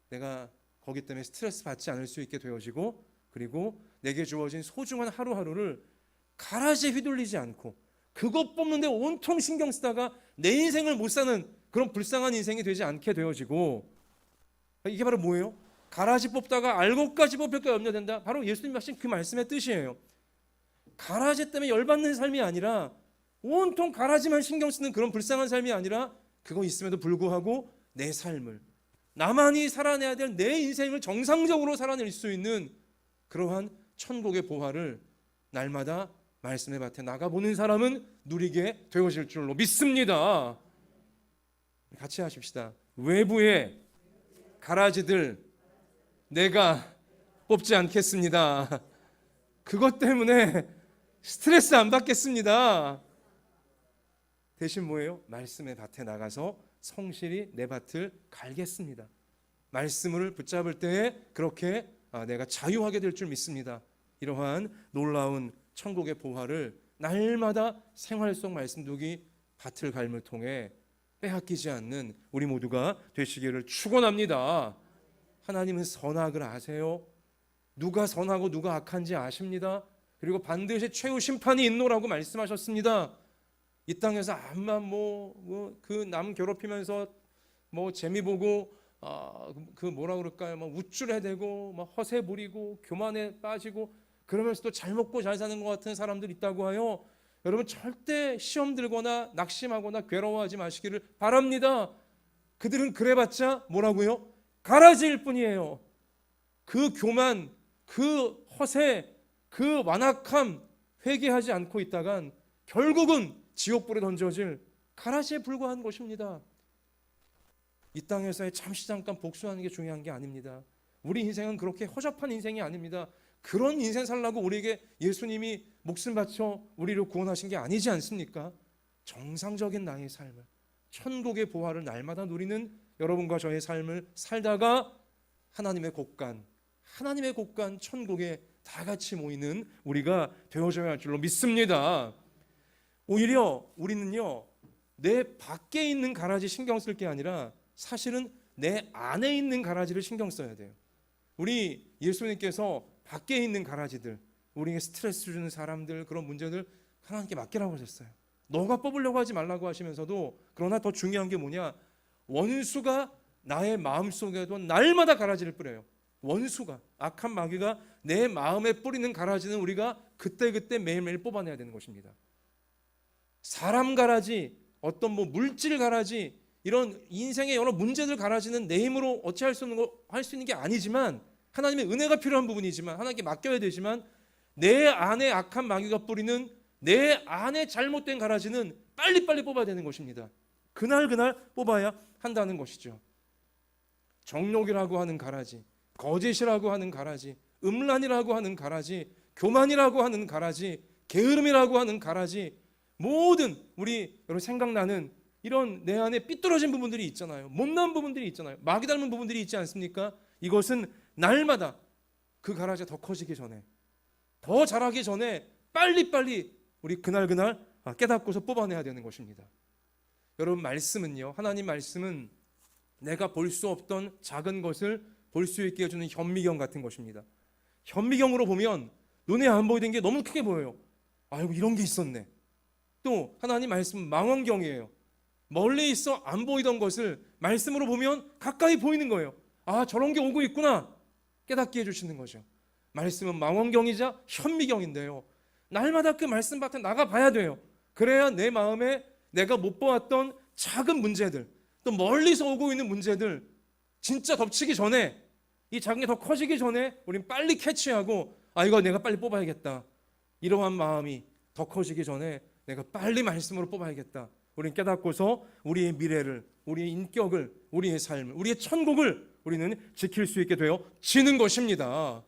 내가 거기 때문에 스트레스 받지 않을 수 있게 되어지고, 그리고 내게 주어진 소중한 하루하루를 가라지에 휘둘리지 않고 그것 뽑는데 온통 신경 쓰다가 내 인생을 못 사는 그런 불쌍한 인생이 되지 않게 되어지고, 이게 바로 뭐예요? 가라지 뽑다가 알곡까지 뽑힐까 염려된다. 바로 예수님 하신 그 말씀의 뜻이에요. 가라지 때문에 열받는 삶이 아니라, 온통 가라지만 신경 쓰는 그런 불쌍한 삶이 아니라, 그거 있음에도 불구하고 내 삶을, 나만이 살아내야 될 내 인생을 정상적으로 살아낼 수 있는 그러한 천국의 보화를 날마다 말씀의 밭에 나가보는 사람은 누리게 되어질 줄로 믿습니다. 같이 하십시다. 외부의 가라지들 내가 뽑지 않겠습니다. 그것 때문에 스트레스 안 받겠습니다. 대신 뭐예요? 말씀의 밭에 나가서 성실히 내 밭을 갈겠습니다. 말씀을 붙잡을 때에 그렇게 내가 자유하게 될 줄 믿습니다. 이러한 놀라운 천국의 보화를 날마다 생활 속 말씀독이 밭을 갈물 통해 빼앗기지 않는 우리 모두가 되시기를 축원합니다. 하나님은 선악을 아세요. 누가 선하고 누가 악한지 아십니다. 그리고 반드시 최후 심판이 있노라고 말씀하셨습니다. 이 땅에서 암만 그 남 괴롭히면서 재미 보고 그 뭐라 그럴까요? 우쭐해대고 허세 부리고 교만에 빠지고 그러면서도 잘 먹고 잘 사는 것 같은 사람들 있다고 하여 여러분 절대 시험 들거나 낙심하거나 괴로워하지 마시기를 바랍니다. 그들은 그래봤자 뭐라고요? 가라지일 뿐이에요. 그 교만, 그 허세, 그 완악함 회개하지 않고 있다간 결국은 지옥불에 던져질 가라지에 불과한 것입니다. 이 땅에서의 잠깐 복수하는 게 중요한 게 아닙니다. 우리 인생은 그렇게 허접한 인생이 아닙니다. 그런 인생 살라고 우리에게 예수님이 목숨 바쳐 우리를 구원하신 게 아니지 않습니까? 정상적인 나의 삶을, 천국의 보화를 날마다 누리는 여러분과 저의 삶을 살다가 하나님의 곳간 천국에 다 같이 모이는 우리가 되어져야 할 줄로 믿습니다. 오히려 우리는요, 내 밖에 있는 가라지 신경 쓸 게 아니라 사실은 내 안에 있는 가라지를 신경 써야 돼요. 우리 예수님께서 밖에 있는 가라지들, 우리에게 스트레스 주는 사람들, 그런 문제들 하나님께 맡기라고 하셨어요. 너가 뽑으려고 하지 말라고 하시면서도, 그러나 더 중요한 게 뭐냐, 원수가 나의 마음속에도 날마다 가라지를 뿌려요. 원수가, 악한 마귀가 내 마음에 뿌리는 가라지는 우리가 그때그때 매일매일 뽑아내야 되는 것입니다. 사람 가라지, 어떤 물질 가라지, 이런 인생의 여러 문제들 가라지는 내 힘으로 어찌 할 수 있는 게 아니지만, 하나님의 은혜가 필요한 부분이지만, 하나님께 맡겨야 되지만, 내 안에 악한 마귀가 뿌리는 내 안에 잘못된 가라지는 빨리빨리 뽑아야 되는 것입니다. 그날 뽑아야 한다는 것이죠. 정욕이라고 하는 가라지, 거짓이라고 하는 가라지, 음란이라고 하는 가라지, 교만이라고 하는 가라지, 게으름이라고 하는 가라지, 모든 우리 여러분 생각나는 이런 내 안에 삐뚤어진 부분들이 있잖아요. 못난 부분들이 있잖아요. 마귀 닮은 부분들이 있지 않습니까? 이것은 날마다 그 가라지가 더 커지기 전에, 더 자라기 전에 빨리빨리 우리 그날 깨닫고서 뽑아내야 되는 것입니다. 여러분, 말씀은요, 하나님 말씀은 내가 볼 수 없던 작은 것을 볼 수 있게 해주는 현미경 같은 것입니다. 현미경으로 보면 눈에 안 보이던 게 너무 크게 보여요. 아이고, 이런 게 있었네. 또 하나님 말씀은 망원경이에요. 멀리 있어 안 보이던 것을 말씀으로 보면 가까이 보이는 거예요. 아, 저런 게 오고 있구나 깨닫게 해주시는 거죠. 말씀은 망원경이자 현미경인데요, 날마다 그 말씀 밭에 나가봐야 돼요. 그래야 내 마음에 내가 못 보았던 작은 문제들, 또 멀리서 오고 있는 문제들, 진짜 덮치기 전에, 이 작은 게 더 커지기 전에 우린 빨리 캐치하고, 아, 이거 내가 빨리 뽑아야겠다, 이러한 마음이 더 커지기 전에 내가 빨리 말씀으로 뽑아야겠다, 우린 깨닫고서 우리의 미래를, 우리의 인격을, 우리의 삶을, 우리의 천국을 우리는 지킬 수 있게 되어지는 것입니다.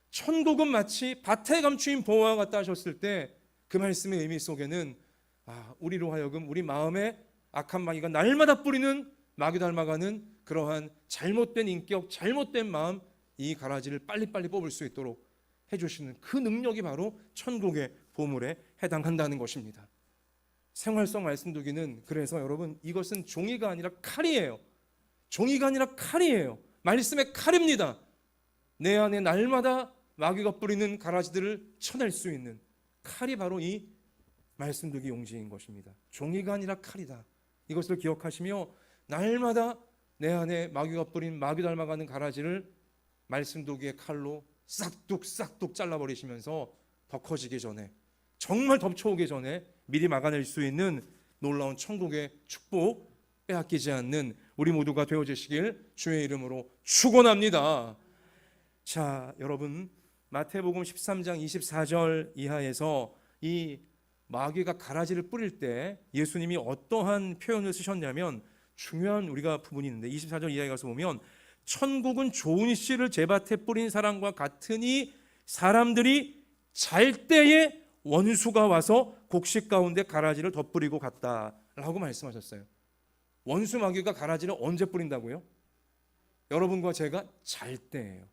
천국은 마치 밭에 감추인 보화와 같다 하셨을 때, 그 말씀의 의미 속에는 우리로 하여금 우리 마음에 악한 마귀가 날마다 뿌리는 마귀 닮아가는 그러한 잘못된 인격, 잘못된 마음, 이 가라지를 빨리빨리 뽑을 수 있도록 해주시는 그 능력이 바로 천국의 보물에 해당한다는 것입니다. 생활성 말씀두기는, 그래서 여러분, 이것은 종이가 아니라 칼이에요. 종이가 아니라 칼이에요. 말씀의 칼입니다. 내 안에 날마다 마귀가 뿌리는 가라지들을 쳐낼 수 있는 칼이 바로 이 말씀두기 용지인 것입니다. 종이가 아니라 칼이다. 이것을 기억하시며 날마다 내 안에 마귀가 뿌린 마귀 닮아가는 가라지를 말씀두기의 칼로 싹둑 잘라버리시면서 더 커지기 전에, 정말 덮쳐오기 전에 미리 막아낼 수 있는 놀라운 천국의 축복 빼앗기지 않는 우리 모두가 되어지시길 주의 이름으로 축원합니다. 자, 여러분, 마태복음 13장 24절 이하에서 이 마귀가 가라지를 뿌릴 때 예수님이 어떠한 표현을 쓰셨냐면, 중요한 우리가 부분이 있는데 24절 이하에 가서 보면, 천국은 좋은 씨를 제 밭에 뿌린 사람과 같으니 사람들이 잘 때에 원수가 와서 곡식 가운데 가라지를 덧뿌리고 갔다라고 말씀하셨어요. 원수 마귀가 가라지를 언제 뿌린다고요? 여러분과 제가 잘 때예요.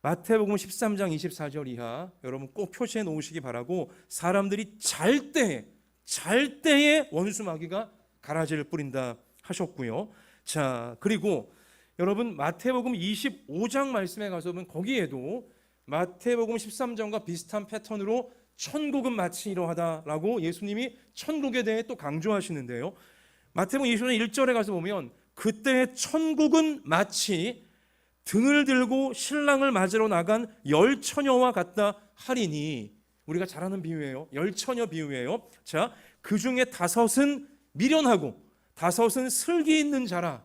마태복음 13장 24절 이하 여러분 꼭 표시해 놓으시기 바라고, 사람들이 잘 때에 원수 마귀가 가라지를 뿌린다 하셨고요. 자, 그리고 여러분 마태복음 25장 말씀에 가서 보면 거기에도 마태복음 13장과 비슷한 패턴으로 천국은 마치 이러하다라고 예수님이 천국에 대해 또 강조하시는데요. 마태복음 25장 1절에 가서 보면 그때의 천국은 마치 등을 들고 신랑을 맞으러 나간 열 처녀와 같다 하리니, 우리가 잘 아는 비유예요. 열 처녀 비유예요. 자, 그 중에 5은 미련하고 5은 슬기 있는 자라.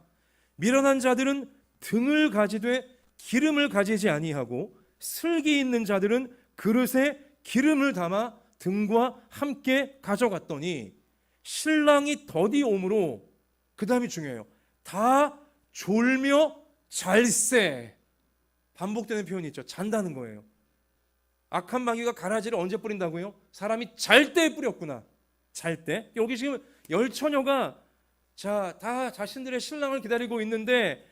미련한 자들은 등을 가지되 기름을 가지지 아니하고, 슬기 있는 자들은 그릇에 기름을 담아 등과 함께 가져갔더니 신랑이 더디 오므로, 그 다음이 중요해요. 다 졸며 잘세. 반복되는 표현이 있죠. 잔다는 거예요. 악한 마귀가 가라지를 언제 뿌린다고요? 사람이 잘 때 뿌렸구나. 잘 때. 여기 지금 열 처녀가 다 자신들의 신랑을 기다리고 있는데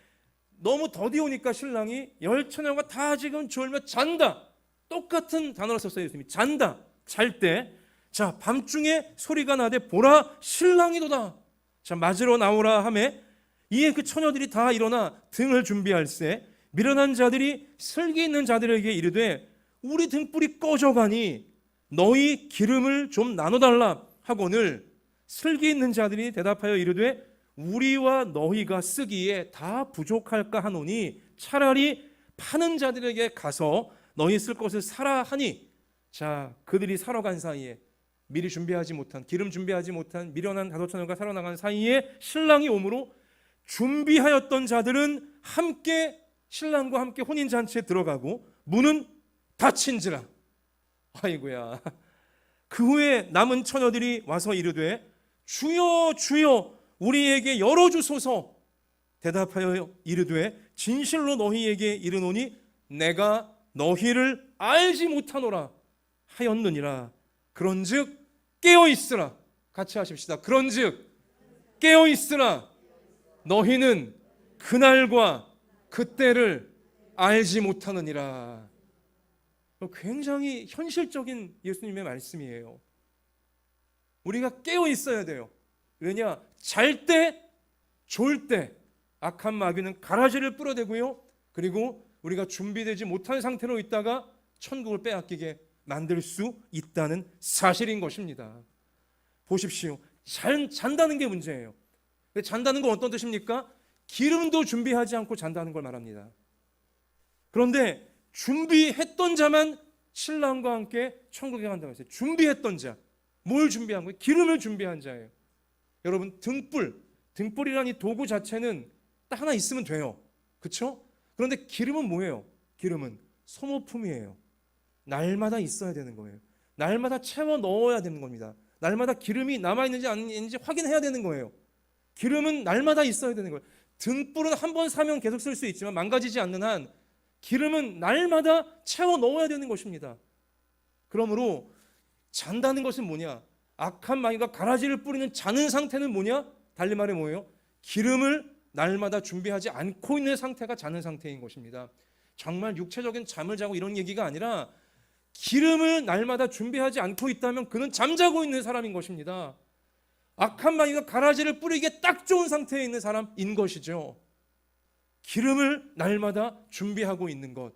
너무 더디 오니까 신랑이, 열 처녀가 다 지금 졸며 잔다. 똑같은 단어를 썼어요. 예수님이. 잔다. 잘 때. 자, 밤중에 소리가 나되 보라 신랑이도다. 자, 맞으러 나오라 하매 이에 그 처녀들이 다 일어나 등을 준비할세 미련한 자들이 슬기 있는 자들에게 이르되 우리 등불이 꺼져가니 너희 기름을 좀 나눠달라 하거늘, 슬기 있는 자들이 대답하여 이르되 우리와 너희가 쓰기에 다 부족할까 하노니 차라리 파는 자들에게 가서 너희 쓸 것을 사라 하니, 자, 그들이 사러 간 사이에 미리 준비하지 못한, 기름 준비하지 못한 미련한 5처녀가 사러 나간 사이에 신랑이 오므로 준비하였던 자들은 함께 신랑과 함께 혼인잔치에 들어가고 문은 닫힌지라. 아이고야. 그 후에 남은 처녀들이 와서 이르되 주여 주여 우리에게 열어주소서. 대답하여 이르되 진실로 너희에게 이르노니 내가 너희를 알지 못하노라 하였느니라. 그런즉 깨어있으라. 같이 하십시다. 그런즉 깨어있으라. 너희는 그날과 그때를 알지 못하느니라. 굉장히 현실적인 예수님의 말씀이에요. 우리가 깨어 있어야 돼요. 왜냐? 잘 때, 졸 때 악한 마귀는 가라지를 뿌려대고요. 그리고 우리가 준비되지 못한 상태로 있다가 천국을 빼앗기게 만들 수 있다는 사실인 것입니다. 보십시오. 잔다는 게 문제예요. 잔다는 건 어떤 뜻입니까? 기름도 준비하지 않고 잔다는 걸 말합니다. 그런데 준비했던 자만 신랑과 함께 천국에 간다고 했어요. 준비했던 자. 뭘 준비한 거예요? 기름을 준비한 자예요. 여러분, 등불이라는 이 도구 자체는 딱 하나 있으면 돼요. 그렇죠? 그런데 기름은 뭐예요? 기름은 소모품이에요. 날마다 있어야 되는 거예요. 날마다 채워 넣어야 되는 겁니다. 날마다 기름이 남아있는지 아닌지 확인해야 되는 거예요. 기름은 날마다 있어야 되는 거예요. 등불은 한 번 사면 계속 쓸 수 있지만 망가지지 않는 한 기름은 날마다 채워 넣어야 되는 것입니다. 그러므로 잔다는 것은 뭐냐? 악한 마귀가 가라지를 뿌리는 자는 상태는 뭐냐? 달리 말해 뭐예요? 기름을 날마다 준비하지 않고 있는 상태가 자는 상태인 것입니다. 정말 육체적인 잠을 자고 이런 얘기가 아니라 기름을 날마다 준비하지 않고 있다면 그는 잠자고 있는 사람인 것입니다. 악한 마귀가 가라지를 뿌리기에 딱 좋은 상태에 있는 사람인 것이죠. 기름을 날마다 준비하고 있는 것.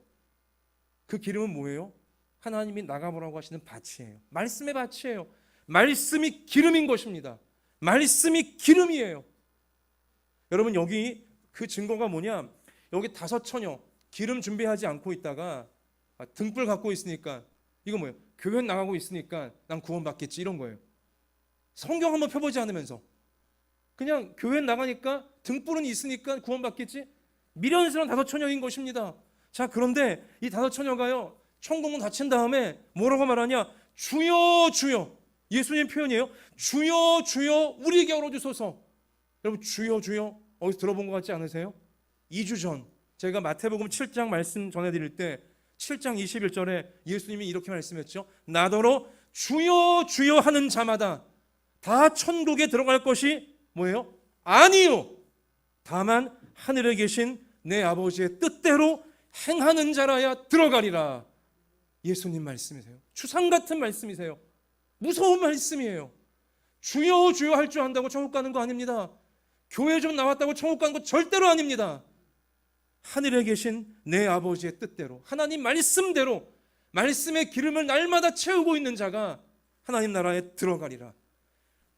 그 기름은 뭐예요? 하나님이 나가보라고 하시는 밭이에요. 말씀의 밭이에요. 말씀이 기름인 것입니다. 말씀이 기름이에요. 여러분, 여기 그 증거가 뭐냐? 여기 5처녀 기름 준비하지 않고 있다가 등불 갖고 있으니까, 이거 뭐예요? 교회 나가고 있으니까 난 구원받겠지, 이런 거예요. 성경 한번 펴보지 않으면서 그냥 교회 나가니까 등불은 있으니까 구원받겠지, 미련스러운 5처녀인 것입니다. 자, 그런데 이 5처녀가요 천국문 닫힌 다음에 뭐라고 말하냐? 주여 주여. 예수님 표현이에요. 주여 주여 우리에게 열어주소서. 여러분, 주여 주여 어디서 들어본 것 같지 않으세요? 2주 전 제가 마태복음 7장 말씀 전해드릴 때 7장 21절에 예수님이 이렇게 말씀했죠. 나더러 주여 주여 하는 자마다 다 천국에 들어갈 것이 뭐예요? 아니요, 다만 하늘에 계신 내 아버지의 뜻대로 행하는 자라야 들어가리라. 예수님 말씀이세요. 추상 같은 말씀이세요. 무서운 말씀이에요. 주여 주여 할 줄 안다고 천국 가는 거 아닙니다. 교회 좀 나왔다고 천국 가는 거 절대로 아닙니다. 하늘에 계신 내 아버지의 뜻대로, 하나님 말씀대로 말씀의 기름을 날마다 채우고 있는 자가 하나님 나라에 들어가리라.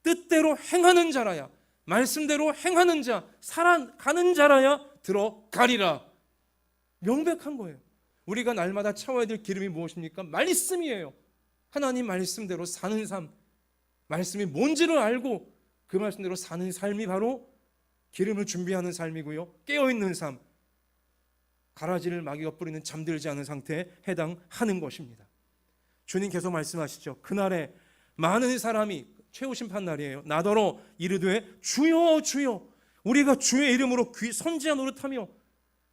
뜻대로 행하는 자라야, 말씀대로 행하는 자, 살아가는 자라야 들어가리라. 명백한 거예요. 우리가 날마다 채워야 될 기름이 무엇입니까? 말씀이에요. 하나님 말씀대로 사는 삶, 말씀이 뭔지를 알고 그 말씀대로 사는 삶이 바로 기름을 준비하는 삶이고요, 깨어있는 삶, 가라지를 마귀가 뿌리는 잠들지 않은 상태에 해당하는 것입니다. 주님 계속 말씀하시죠. 그날에 많은 사람이, 최후 심판 날이에요, 나더러 이르되 주여 주여, 우리가 주의 이름으로 선지자 노릇하며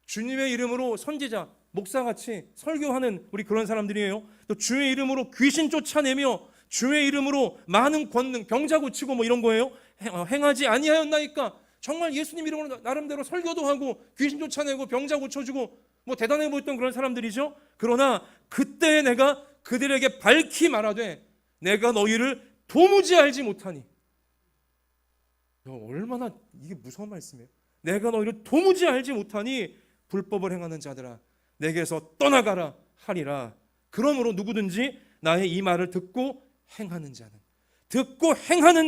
주님의 이름으로 선지자, 목사같이 설교하는 우리 그런 사람들이에요. 또 주의 이름으로 귀신 쫓아내며 주의 이름으로 많은 권능, 병자 고치고 뭐 이런 거예요. 행하지 아니하였나이까. 정말 예수님 이름으로 나름대로 설교도 하고 귀신 쫓아내고 병자 고쳐주고 뭐 대단해 보였던 그런 사람들이죠. 그러나 그때 내가 그들에게 밝히 말하되 내가 너희를 도무지 알지 못하니. 얼마나 이게 무서운 말씀이에요. 내가 너희를 도무지 알지 못하니 불법을 행하는 자들아 내게서 떠나가라 하리라. 그러므로 누구든지 나의 이 말을 듣고 행하는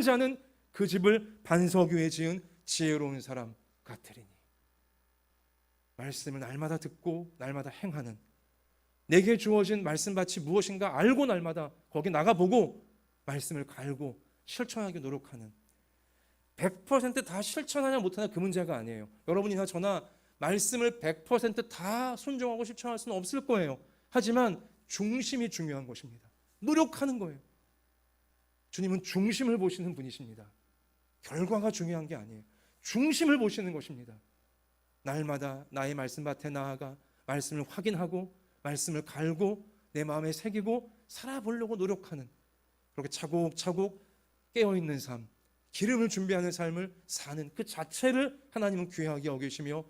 자는 그 집을 반석 위에 지은 지혜로운 사람 같으리니. 말씀을 날마다 듣고 날마다 행하는, 내게 주어진 말씀밭이 무엇인가 알고 날마다 거기 나가보고 말씀을 갈고 실천하기 노력하는, 100% 실천하냐 못하냐 그 문제가 아니에요. 여러분이나 저나 말씀을 100% 순종하고 실천할 수는 없을 거예요. 하지만 중심이 중요한 것입니다. 노력하는 거예요. 주님은 중심을 보시는 분이십니다. 결과가 중요한 게 아니에요. 중심을 보시는 것입니다. 날마다 나의 말씀밭에 나아가 말씀을 확인하고 말씀을 갈고 내 마음에 새기고 살아보려고 노력하는, 그렇게 차곡차곡 깨어있는 삶, 기름을 준비하는 삶을 사는 그 자체를 하나님은 귀하게 여기시며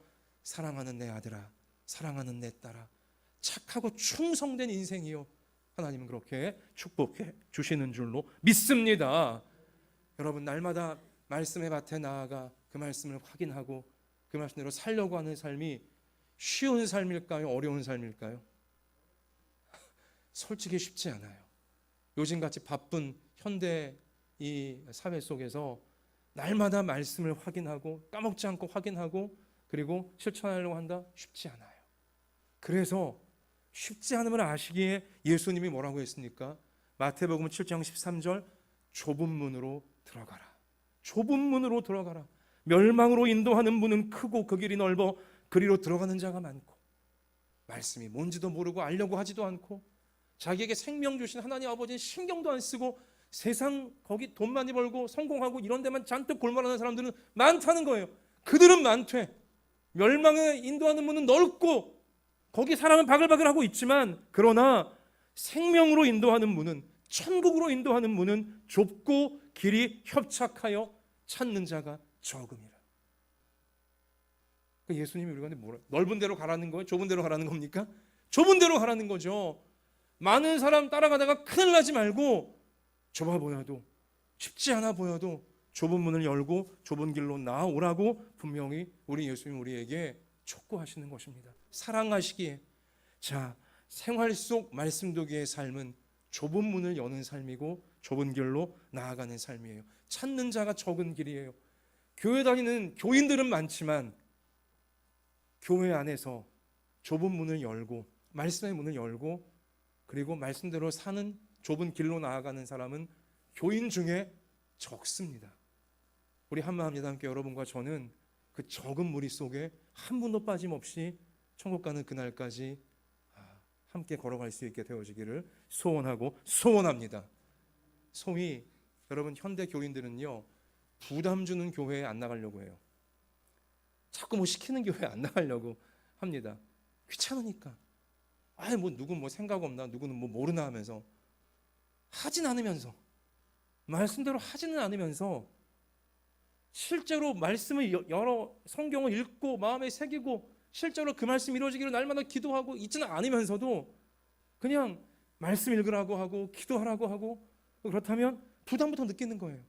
사랑하는 내 아들아, 사랑하는 내 딸아, 착하고 충성된 인생이요, 하나님은 그렇게 축복해 주시는 줄로 믿습니다. 여러분, 날마다 말씀의 밭에 나아가 그 말씀을 확인하고 그 말씀대로 살려고 하는 삶이 쉬운 삶일까요? 어려운 삶일까요? 솔직히 쉽지 않아요. 요즘같이 바쁜 현대 이 사회 속에서 날마다 말씀을 확인하고 까먹지 않고 확인하고 그리고 실천하려고 한다? 쉽지 않아요. 그래서 쉽지 않음을 아시기에 예수님이 뭐라고 했습니까? 마태복음 7장 13절, 좁은 문으로 들어가라. 좁은 문으로 들어가라. 멸망으로 인도하는 문은 크고 그 길이 넓어 그리로 들어가는 자가 많고, 말씀이 뭔지도 모르고 알려고 하지도 않고 자기에게 생명 주신 하나님 아버지는 신경도 안 쓰고 세상 거기 돈 많이 벌고 성공하고 이런 데만 잔뜩 골몰하는 사람들은 많다는 거예요. 그들은 많되 멸망에 인도하는 문은 넓고 거기 사람은 바글바글하고 있지만, 그러나 생명으로 인도하는 문은, 천국으로 인도하는 문은 좁고 길이 협착하여 찾는 자가 적음이라. 예수님이 우리가 넓은 데로 가라는 거예요? 좁은 데로 가라는 겁니까? 좁은 데로 가라는 거죠. 많은 사람 따라가다가 큰일 나지 말고 좁아 보여도, 쉽지 않아 보여도 좁은 문을 열고 좁은 길로 나아오라고 분명히 우리 예수님 우리에게 촉구하시는 것입니다. 사랑하시기에. 자, 생활 속 말씀도기의 삶은 좁은 문을 여는 삶이고 좁은 길로 나아가는 삶이에요. 찾는 자가 적은 길이에요. 교회 다니는 교인들은 많지만 교회 안에서 좁은 문을 열고 말씀의 문을 열고 그리고 말씀대로 사는 좁은 길로 나아가는 사람은 교인 중에 적습니다. 우리 한마음예다 함께 여러분과 저는 그 적은 무리 속에 한 분도 빠짐없이 천국 가는 그날까지 함께 걸어갈 수 있게 되어지기를 소원하고 소원합니다. 소위 여러분, 현대 교인들은요, 부담 주는 교회에 안 나가려고 해요. 자꾸 뭐 시키는 교회에 안 나가려고 합니다. 귀찮으니까. 뭐 누군 뭐 생각 없나, 누구는 뭐 모르나 하면서 하진 않으면서, 말씀대로 하지는 않으면서 실제로 말씀을 여러 성경을 읽고 마음에 새기고 실제로 그 말씀 이루어지기를 날마다 기도하고 있지는 않으면서도 그냥 말씀 읽으라고 하고 기도하라고 하고, 그렇다면 부담부터 느끼는 거예요.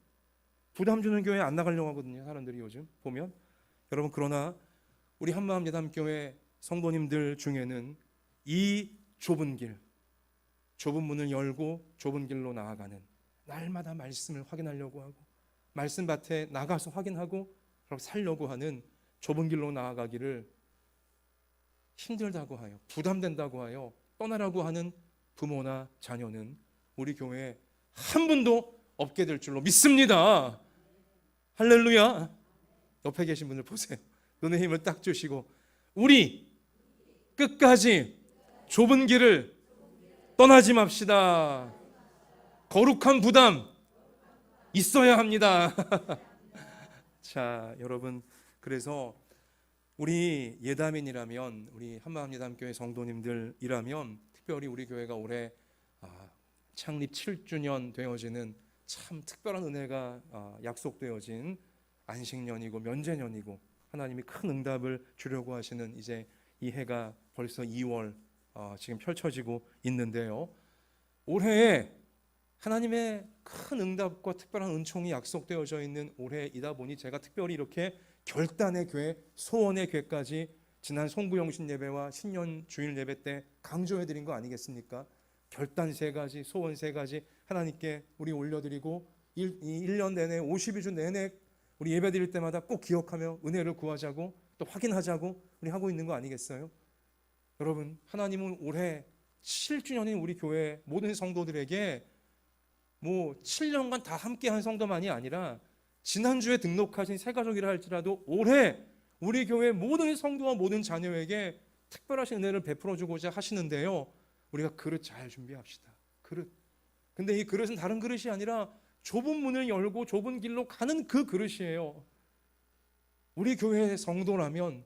부담 주는 교회 안 나가려고 하거든요, 사람들이 요즘 보면. 여러분, 그러나 우리 한마음 예담교회 성도님들 중에는 이 좁은 길, 좁은 문을 열고 좁은 길로 나아가는, 날마다 말씀을 확인하려고 하고 말씀 밭에 나가서 확인하고 그렇게 살려고 하는, 좁은 길로 나아가기를 힘들다고 하여, 부담된다고 하여 떠나라고 하는 부모나 자녀는 우리 교회에 한 분도 없게 될 줄로 믿습니다. 할렐루야. 옆에 계신 분들 보세요. 눈에 힘을 딱 주시고, 우리 끝까지 좁은 길을 떠나지 맙시다. 거룩한 부담 있어야 합니다. 자, 여러분, 그래서 우리 예담인이라면, 우리 한마음 예담교회 성도님들이라면, 특별히 우리 교회가 올해 창립 7주년 되어지는 참 특별한 은혜가 약속되어진 안식년이고 면제년이고, 하나님이 큰 응답을 주려고 하시는 이제 이 해가 벌써 2월 지금 펼쳐지고 있는데요. 올해에 하나님의 큰 응답과 특별한 은총이 약속되어져 있는 올해이다 보니 제가 특별히 이렇게 결단의 교회, 소원의 교회까지 지난 송구영신 예배와 신년 주일 예배 때 강조해 드린 거 아니겠습니까? 결단 3가지, 소원 3가지 하나님께 우리 올려드리고, 1년 내내 52주 내내 우리 예배 드릴 때마다 꼭 기억하며 은혜를 구하자고, 또 확인하자고 우리 하고 있는 거 아니겠어요? 여러분, 하나님은 올해 7주년인 우리 교회 모든 성도들에게 7년간 다 함께한 성도만이 아니라 지난주에 등록하신 새가족이라 할지라도 올해 우리 교회 모든 성도와 모든 자녀에게 특별하신 은혜를 베풀어주고자 하시는데요. 우리가 그릇 잘 준비합시다. 그릇. 근데 이 그릇은 다른 그릇이 아니라 좁은 문을 열고 좁은 길로 가는 그 그릇이에요. 우리 교회의 성도라면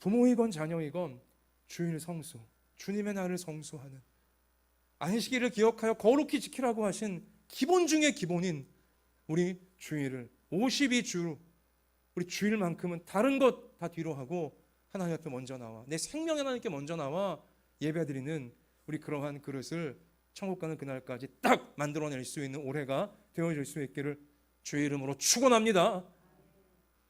부모이건 자녀이건 주일 성수, 주님의 날을 성수하는, 안식일을 기억하여 거룩히 지키라고 하신 기본 중의 기본인 우리 주일을 52주, 우리 주일만큼은 다른 것 다 뒤로 하고 하나님 앞에 먼저 나와, 내 생명의 하나님께 먼저 나와 예배드리는 우리 그러한 그릇을 천국 가는 그날까지 딱 만들어낼 수 있는 올해가 되어질 수 있기를 주의 이름으로 축원합니다.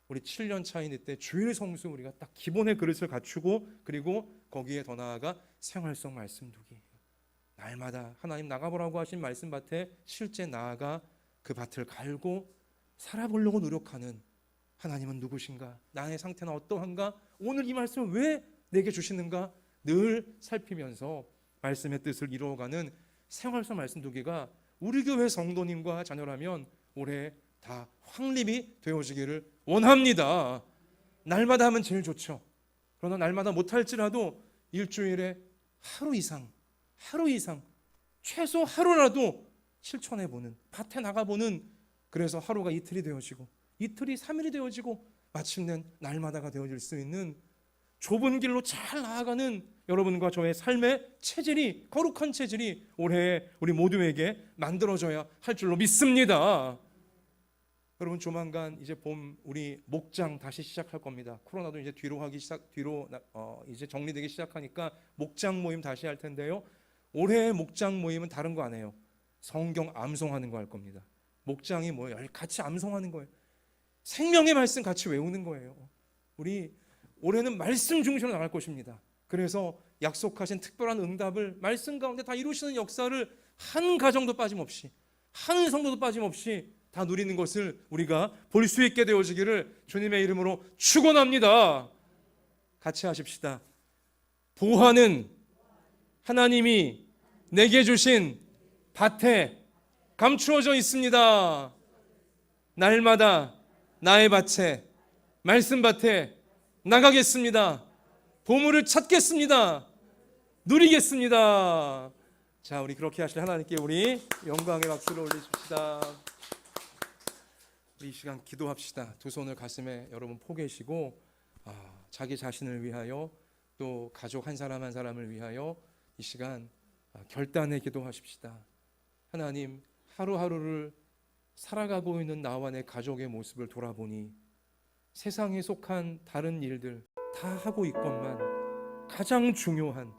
우리 7년 차인 이때 주일 성수 우리가 딱 기본의 그릇을 갖추고, 그리고 거기에 더 나아가 생활 속 말씀 두기, 날마다 하나님 나가보라고 하신 말씀 밭에 실제 나아가 그 밭을 갈고 살아보려고 노력하는 하나님은 누구신가, 나의 상태는 어떠한가, 오늘 이 말씀을 왜 내게 주시는가 늘 살피면서 말씀의 뜻을 이루어가는 생활 속 말씀 두기가 우리 교회 성도님과 자녀라면 올해 다 확립이 되어지기를 원합니다. 날마다 하면 제일 좋죠. 그러나 날마다 못할지라도 일주일에 하루 이상 최소 하루라도 실천해보는, 밭에 나가보는, 그래서 하루가 이틀이 되어지고 이틀이 3일이 되어지고 마침내 날마다가 되어질 수 있는 좁은 길로 잘 나아가는 여러분과 저의 삶의 체질이, 거룩한 체질이 올해 우리 모두에게 만들어져야 할 줄로 믿습니다. 여러분, 조만간 이제 봄 우리 목장 다시 시작할 겁니다. 코로나도 이제 이제 정리되기 시작하니까 목장 모임 다시 할 텐데요. 올해의 목장 모임은 다른 거 안 해요. 성경 암송하는 거 할 겁니다. 목장이 뭐예요? 같이 암송하는 거예요. 생명의 말씀 같이 외우는 거예요. 우리 올해는 말씀 중심으로 나갈 것입니다. 그래서 약속하신 특별한 응답을 말씀 가운데 다 이루시는 역사를 한 가정도 빠짐없이, 한 성도도 빠짐없이 다 누리는 것을 우리가 볼 수 있게 되어지기를 주님의 이름으로 축원합니다. 같이 하십시다. 보화는 하나님이 내게 주신 밭에 감추어져 있습니다. 날마다 나의 밭에, 말씀 밭에 나가겠습니다. 보물을 찾겠습니다. 누리겠습니다. 자, 우리 그렇게 하실 하나님께 우리 영광의 박수를 올리십시다. 우리 이 시간 기도합시다. 두 손을 가슴에 여러분 포개시고 자기 자신을 위하여, 또 가족 한 사람 한 사람을 위하여 이 시간 결단에 기도하십시다. 하나님, 하루하루를 살아가고 있는 나와 내 가족의 모습을 돌아보니 세상에 속한 다른 일들 다 하고 있건만 가장 중요한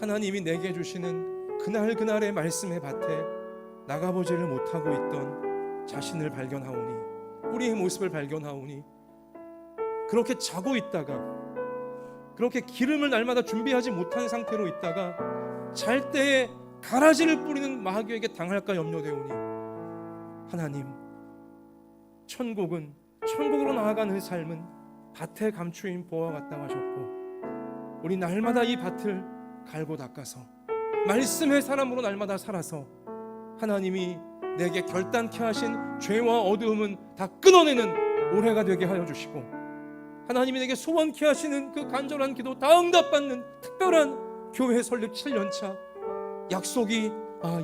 하나님이 내게 주시는 그날그날의 말씀의 밭에 나가보지를 못하고 있던 자신을 발견하오니, 우리의 모습을 발견하오니, 그렇게 자고 있다가, 그렇게 기름을 날마다 준비하지 못한 상태로 있다가 잘 때에 가라지를 뿌리는 마귀에게 당할까 염려되오니, 하나님, 천국으로 나아가는 삶은 밭에 감추인 보와 같다고 하셨고, 우리 날마다 이 밭을 갈고 닦아서 말씀의 사람으로 날마다 살아서 하나님이 내게 결단케 하신 죄와 어두움은 다 끊어내는 올해가 되게 하여 주시고, 하나님이 내게 소원케 하시는 그 간절한 기도 다 응답받는 특별한 교회 설립 7년차 약속이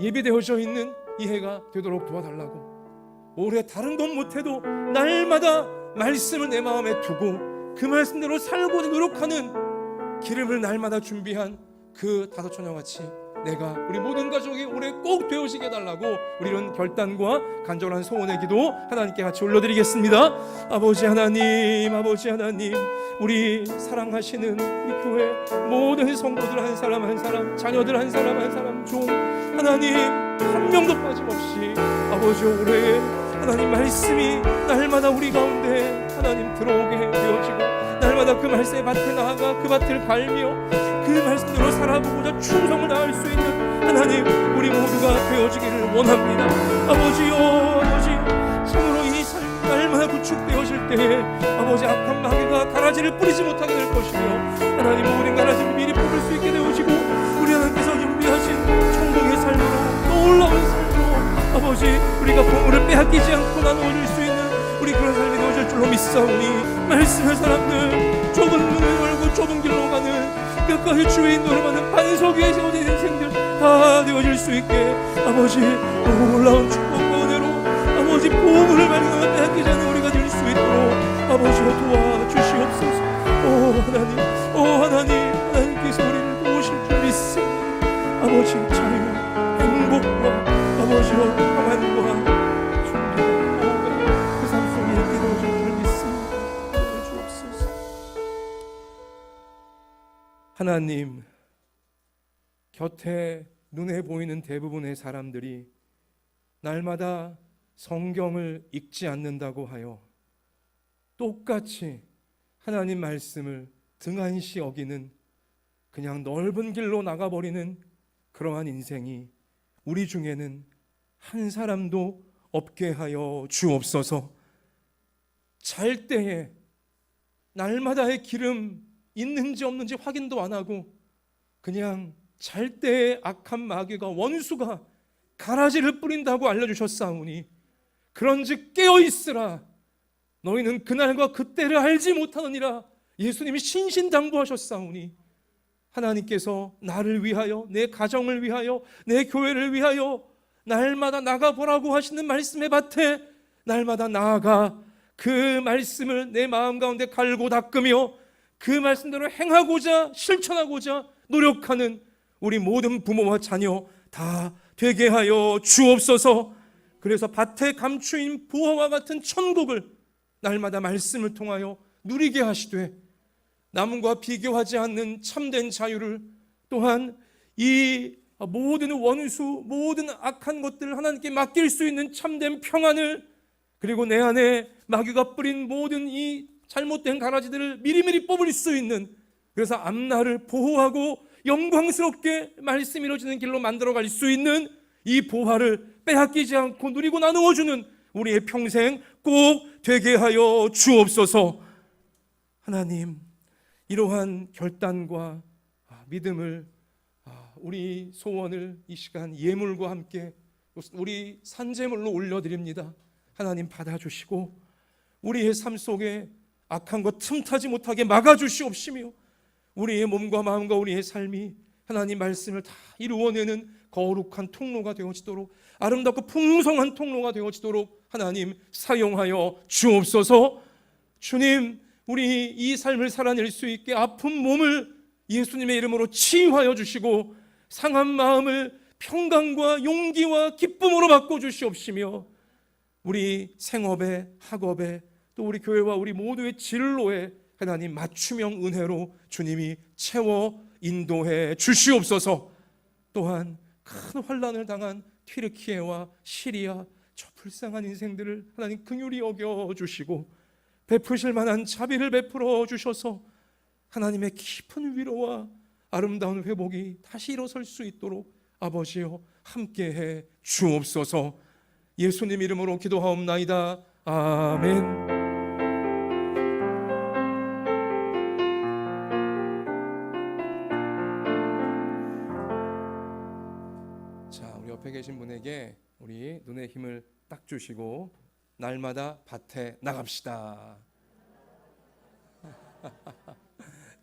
예비되어져 있는 이 해가 되도록 도와달라고, 올해 다른 것 못해도 날마다 말씀을 내 마음에 두고 그 말씀대로 살고자 노력하는 기름을 날마다 준비한 그 다섯 처녀같이 내가 우리 모든 가족이 올해 꼭 되어지게 해달라고 우리는 결단과 간절한 소원의 기도 하나님께 같이 올려드리겠습니다. 아버지 하나님, 우리 사랑하시는 이 교회 모든 성도들 한 사람 한 사람, 자녀들 한 사람 한 사람, 종 하나님 한 명도 빠짐없이 아버지 올해 하나님 말씀이 날마다 우리 가운데 하나님 들어오게 되어지고, 날마다 그 말씀의 밭에 나아가 그 밭을 갈며 그 말씀대로 살아보고자 충성을 다할 수 있는 하나님, 우리 모두가 되어지기를 원합니다. 아버지요, 참으로 이 삶 날마다 구축되어질 때에 아버지 악한 마귀가 가라지를 뿌리지 못하게 될 것이며, 하나님 모든 가라지를 미리 뽑을 수 있게 되어지고, 우리 하나님께서 준비하신 천국의 삶으로, 놀라운 삶으로 아버지 우리가 보물을 빼앗기지 않고 나누어줄 수 있는 우리 그런 삶이 되어질 줄로 믿사오니, 말씀의 사람들, 좁은 문을 열고 좁은 길로 가는 끝까지 주의 인도를 받는 반석 위에 세워진 인생들 다 되어질 수 있게 아버지 놀라운 축복과 은혜로 아버지 보물을 발견하며 빼앗기지 않는 우리가 될 수 있도록 아버지가 도와주시옵소서. 하나님께서 우리를 도우실 줄 믿습니다. 아버지 자유, 행복과 아버지와 평안과 그 삶 속에 이루어질 줄 믿습니다. 도와주옵소서. 하나님, 곁에 눈에 보이는 대부분의 사람들이 날마다 성경을 읽지 않는다고 하여 똑같이 하나님 말씀을 등한시 여기는 그냥 넓은 길로 나가버리는 그러한 인생이 우리 중에는 한 사람도 없게 하여 주옵소서. 잘 때에 날마다의 기름 있는지 없는지 확인도 안 하고 그냥 잘 때에 악한 마귀가, 원수가 가라지를 뿌린다고 알려주셨사오니, 그런즉 깨어있으라, 너희는 그날과 그때를 알지 못하느니라 예수님이 신신당부하셨사오니, 하나님께서 나를 위하여, 내 가정을 위하여, 내 교회를 위하여 날마다 나가보라고 하시는 말씀의 밭에 날마다 나아가 그 말씀을 내 마음 가운데 갈고 닦으며 그 말씀대로 행하고자 실천하고자 노력하는 우리 모든 부모와 자녀 다 되게 하여 주옵소서. 그래서 밭에 감추인 보화와 같은 천국을 날마다 말씀을 통하여 누리게 하시되, 남과 비교하지 않는 참된 자유를, 또한 이 모든 원수, 모든 악한 것들을 하나님께 맡길 수 있는 참된 평안을, 그리고 내 안에 마귀가 뿌린 모든 이 잘못된 가라지들을 미리미리 뽑을 수 있는, 그래서 앞날을 보호하고 영광스럽게 말씀이 이루어지는 길로 만들어갈 수 있는 이 보화를 빼앗기지 않고 누리고 나누어주는 우리의 평생 꼭 되게 하여 주옵소서. 하나님, 이러한 결단과 믿음을, 우리 소원을 이 시간 예물과 함께 우리 산제물로 올려드립니다. 하나님 받아주시고 우리의 삶 속에 악한 것 틈타지 못하게 막아주시옵시며, 우리의 몸과 마음과 우리의 삶이 하나님 말씀을 다 이루어내는 거룩한 통로가 되어지도록, 아름답고 풍성한 통로가 되어지도록 하나님 사용하여 주옵소서. 주님, 우리 이 삶을 살아낼 수 있게 아픈 몸을 예수님의 이름으로 치유하여 주시고, 상한 마음을 평강과 용기와 기쁨으로 바꿔주시옵시며 우리 생업에, 학업에, 또 우리 교회와 우리 모두의 진로에 하나님 맞춤형 은혜로 주님이 채워 인도해 주시옵소서. 또한 큰 환난을 당한 튀르키예와 시리아 저 불쌍한 인생들을 하나님 긍휼히 여겨주시고 베푸실 만한 자비를 베풀어 주셔서 하나님의 깊은 위로와 아름다운 회복이 다시 일어설 수 있도록 아버지여 함께해 주옵소서. 예수님 이름으로 기도하옵나이다. 아멘. 자, 우리 옆에 계신 분에게 우리 눈에 힘을 딱 주시고 날마다 밭에 나갑시다.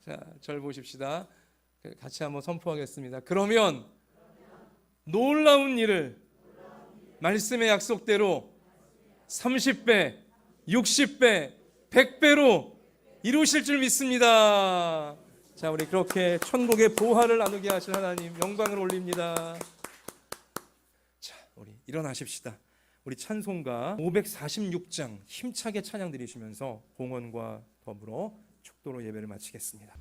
자, 절 보십시다. 같이 한번 선포하겠습니다. 그러면 놀라운 일을 말씀의 약속대로 30배, 60배, 100배로 이루실 줄 믿습니다. 자, 우리 그렇게 천국의 보화를 나누게 하실 하나님 영광을 올립니다. 자, 우리 일어나십시다. 우리 찬송가 546장 힘차게 찬양 드리시면서 공헌과 더불어 축도로 예배를 마치겠습니다.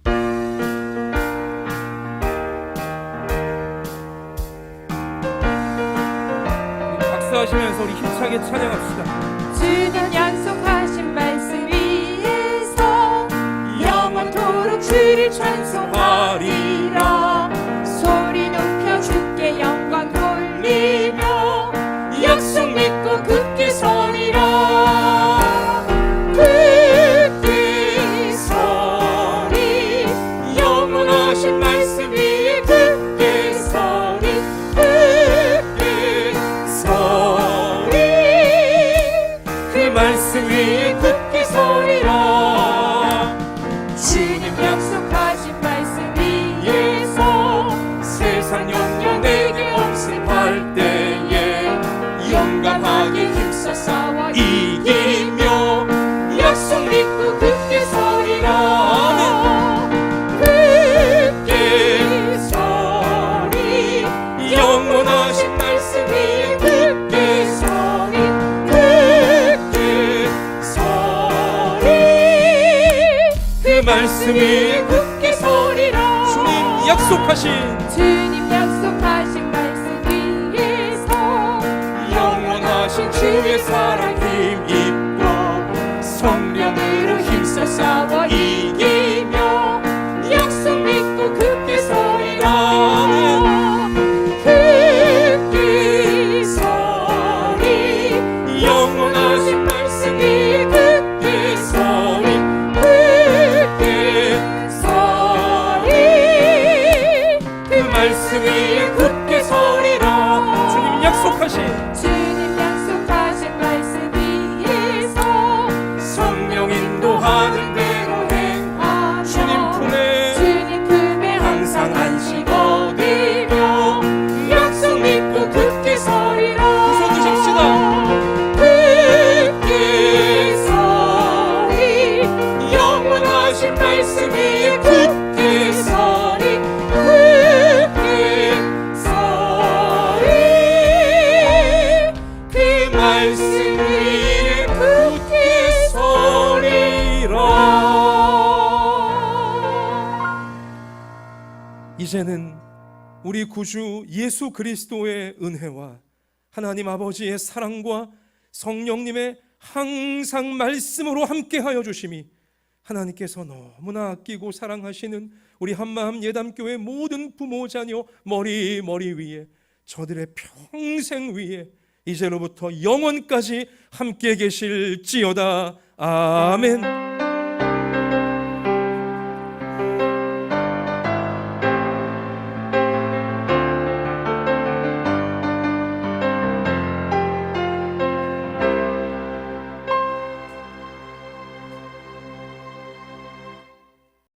박수하시면서 우리 힘차게 찬양합시다. 주님 약속하신 말씀 위에서 영원토록 주를 찬송하리라. 소리 높여 주께 영광 돌리며 약속 믿고 굳게 서리라. 굳게 서리. 영원하신 말씀 위에 굳게 서리. 굳게 서리. 그 말씀 위에 굳게 서리라. 주님 약속하신 말씀 위에서 세상 영영 내게 엄습할 때에 용감하게 힘써 싸워 이기며 약속 믿고 굳게 서리라. 굳게 서리. 영원하신 말씀 위에 굳게 서리. 굳게 서리. 그 말씀 위에 굳게 서리라. 주님 약속하신 말씀 위에서 영원하신 주의 사랑 힘입고 성령으로 힘써 싸워 이기며 약속 믿고 굳게 서리라. 굳게 서리. 영원하신 말씀 위에 굳게 서리. 굳게 서리. 그 말씀 위에 굳게 서리라. 주님 약속하신 말씀 위에서 성령 인도하는 대로 행하며 주님 품에 항상 안식 얻으며 약속 믿고 굳게 서리라. 손 드십시다. 굳게 서리. 영원하신 말씀 위에 굳게 서리. 굳게 서리. 그 말씀 위에 굳게 서리라. 이제는 우리 구주 예수 그리스도의 은혜와 하나님 아버지의 사랑과 성령님의 항상 말씀으로 함께하여 주심이 하나님께서 너무나 아끼고 사랑하시는 우리 한마음 예담교회 모든 부모 자녀 머리 위에 저들의 평생 위에 이제로부터 영원까지 함께 계실지어다. 아멘.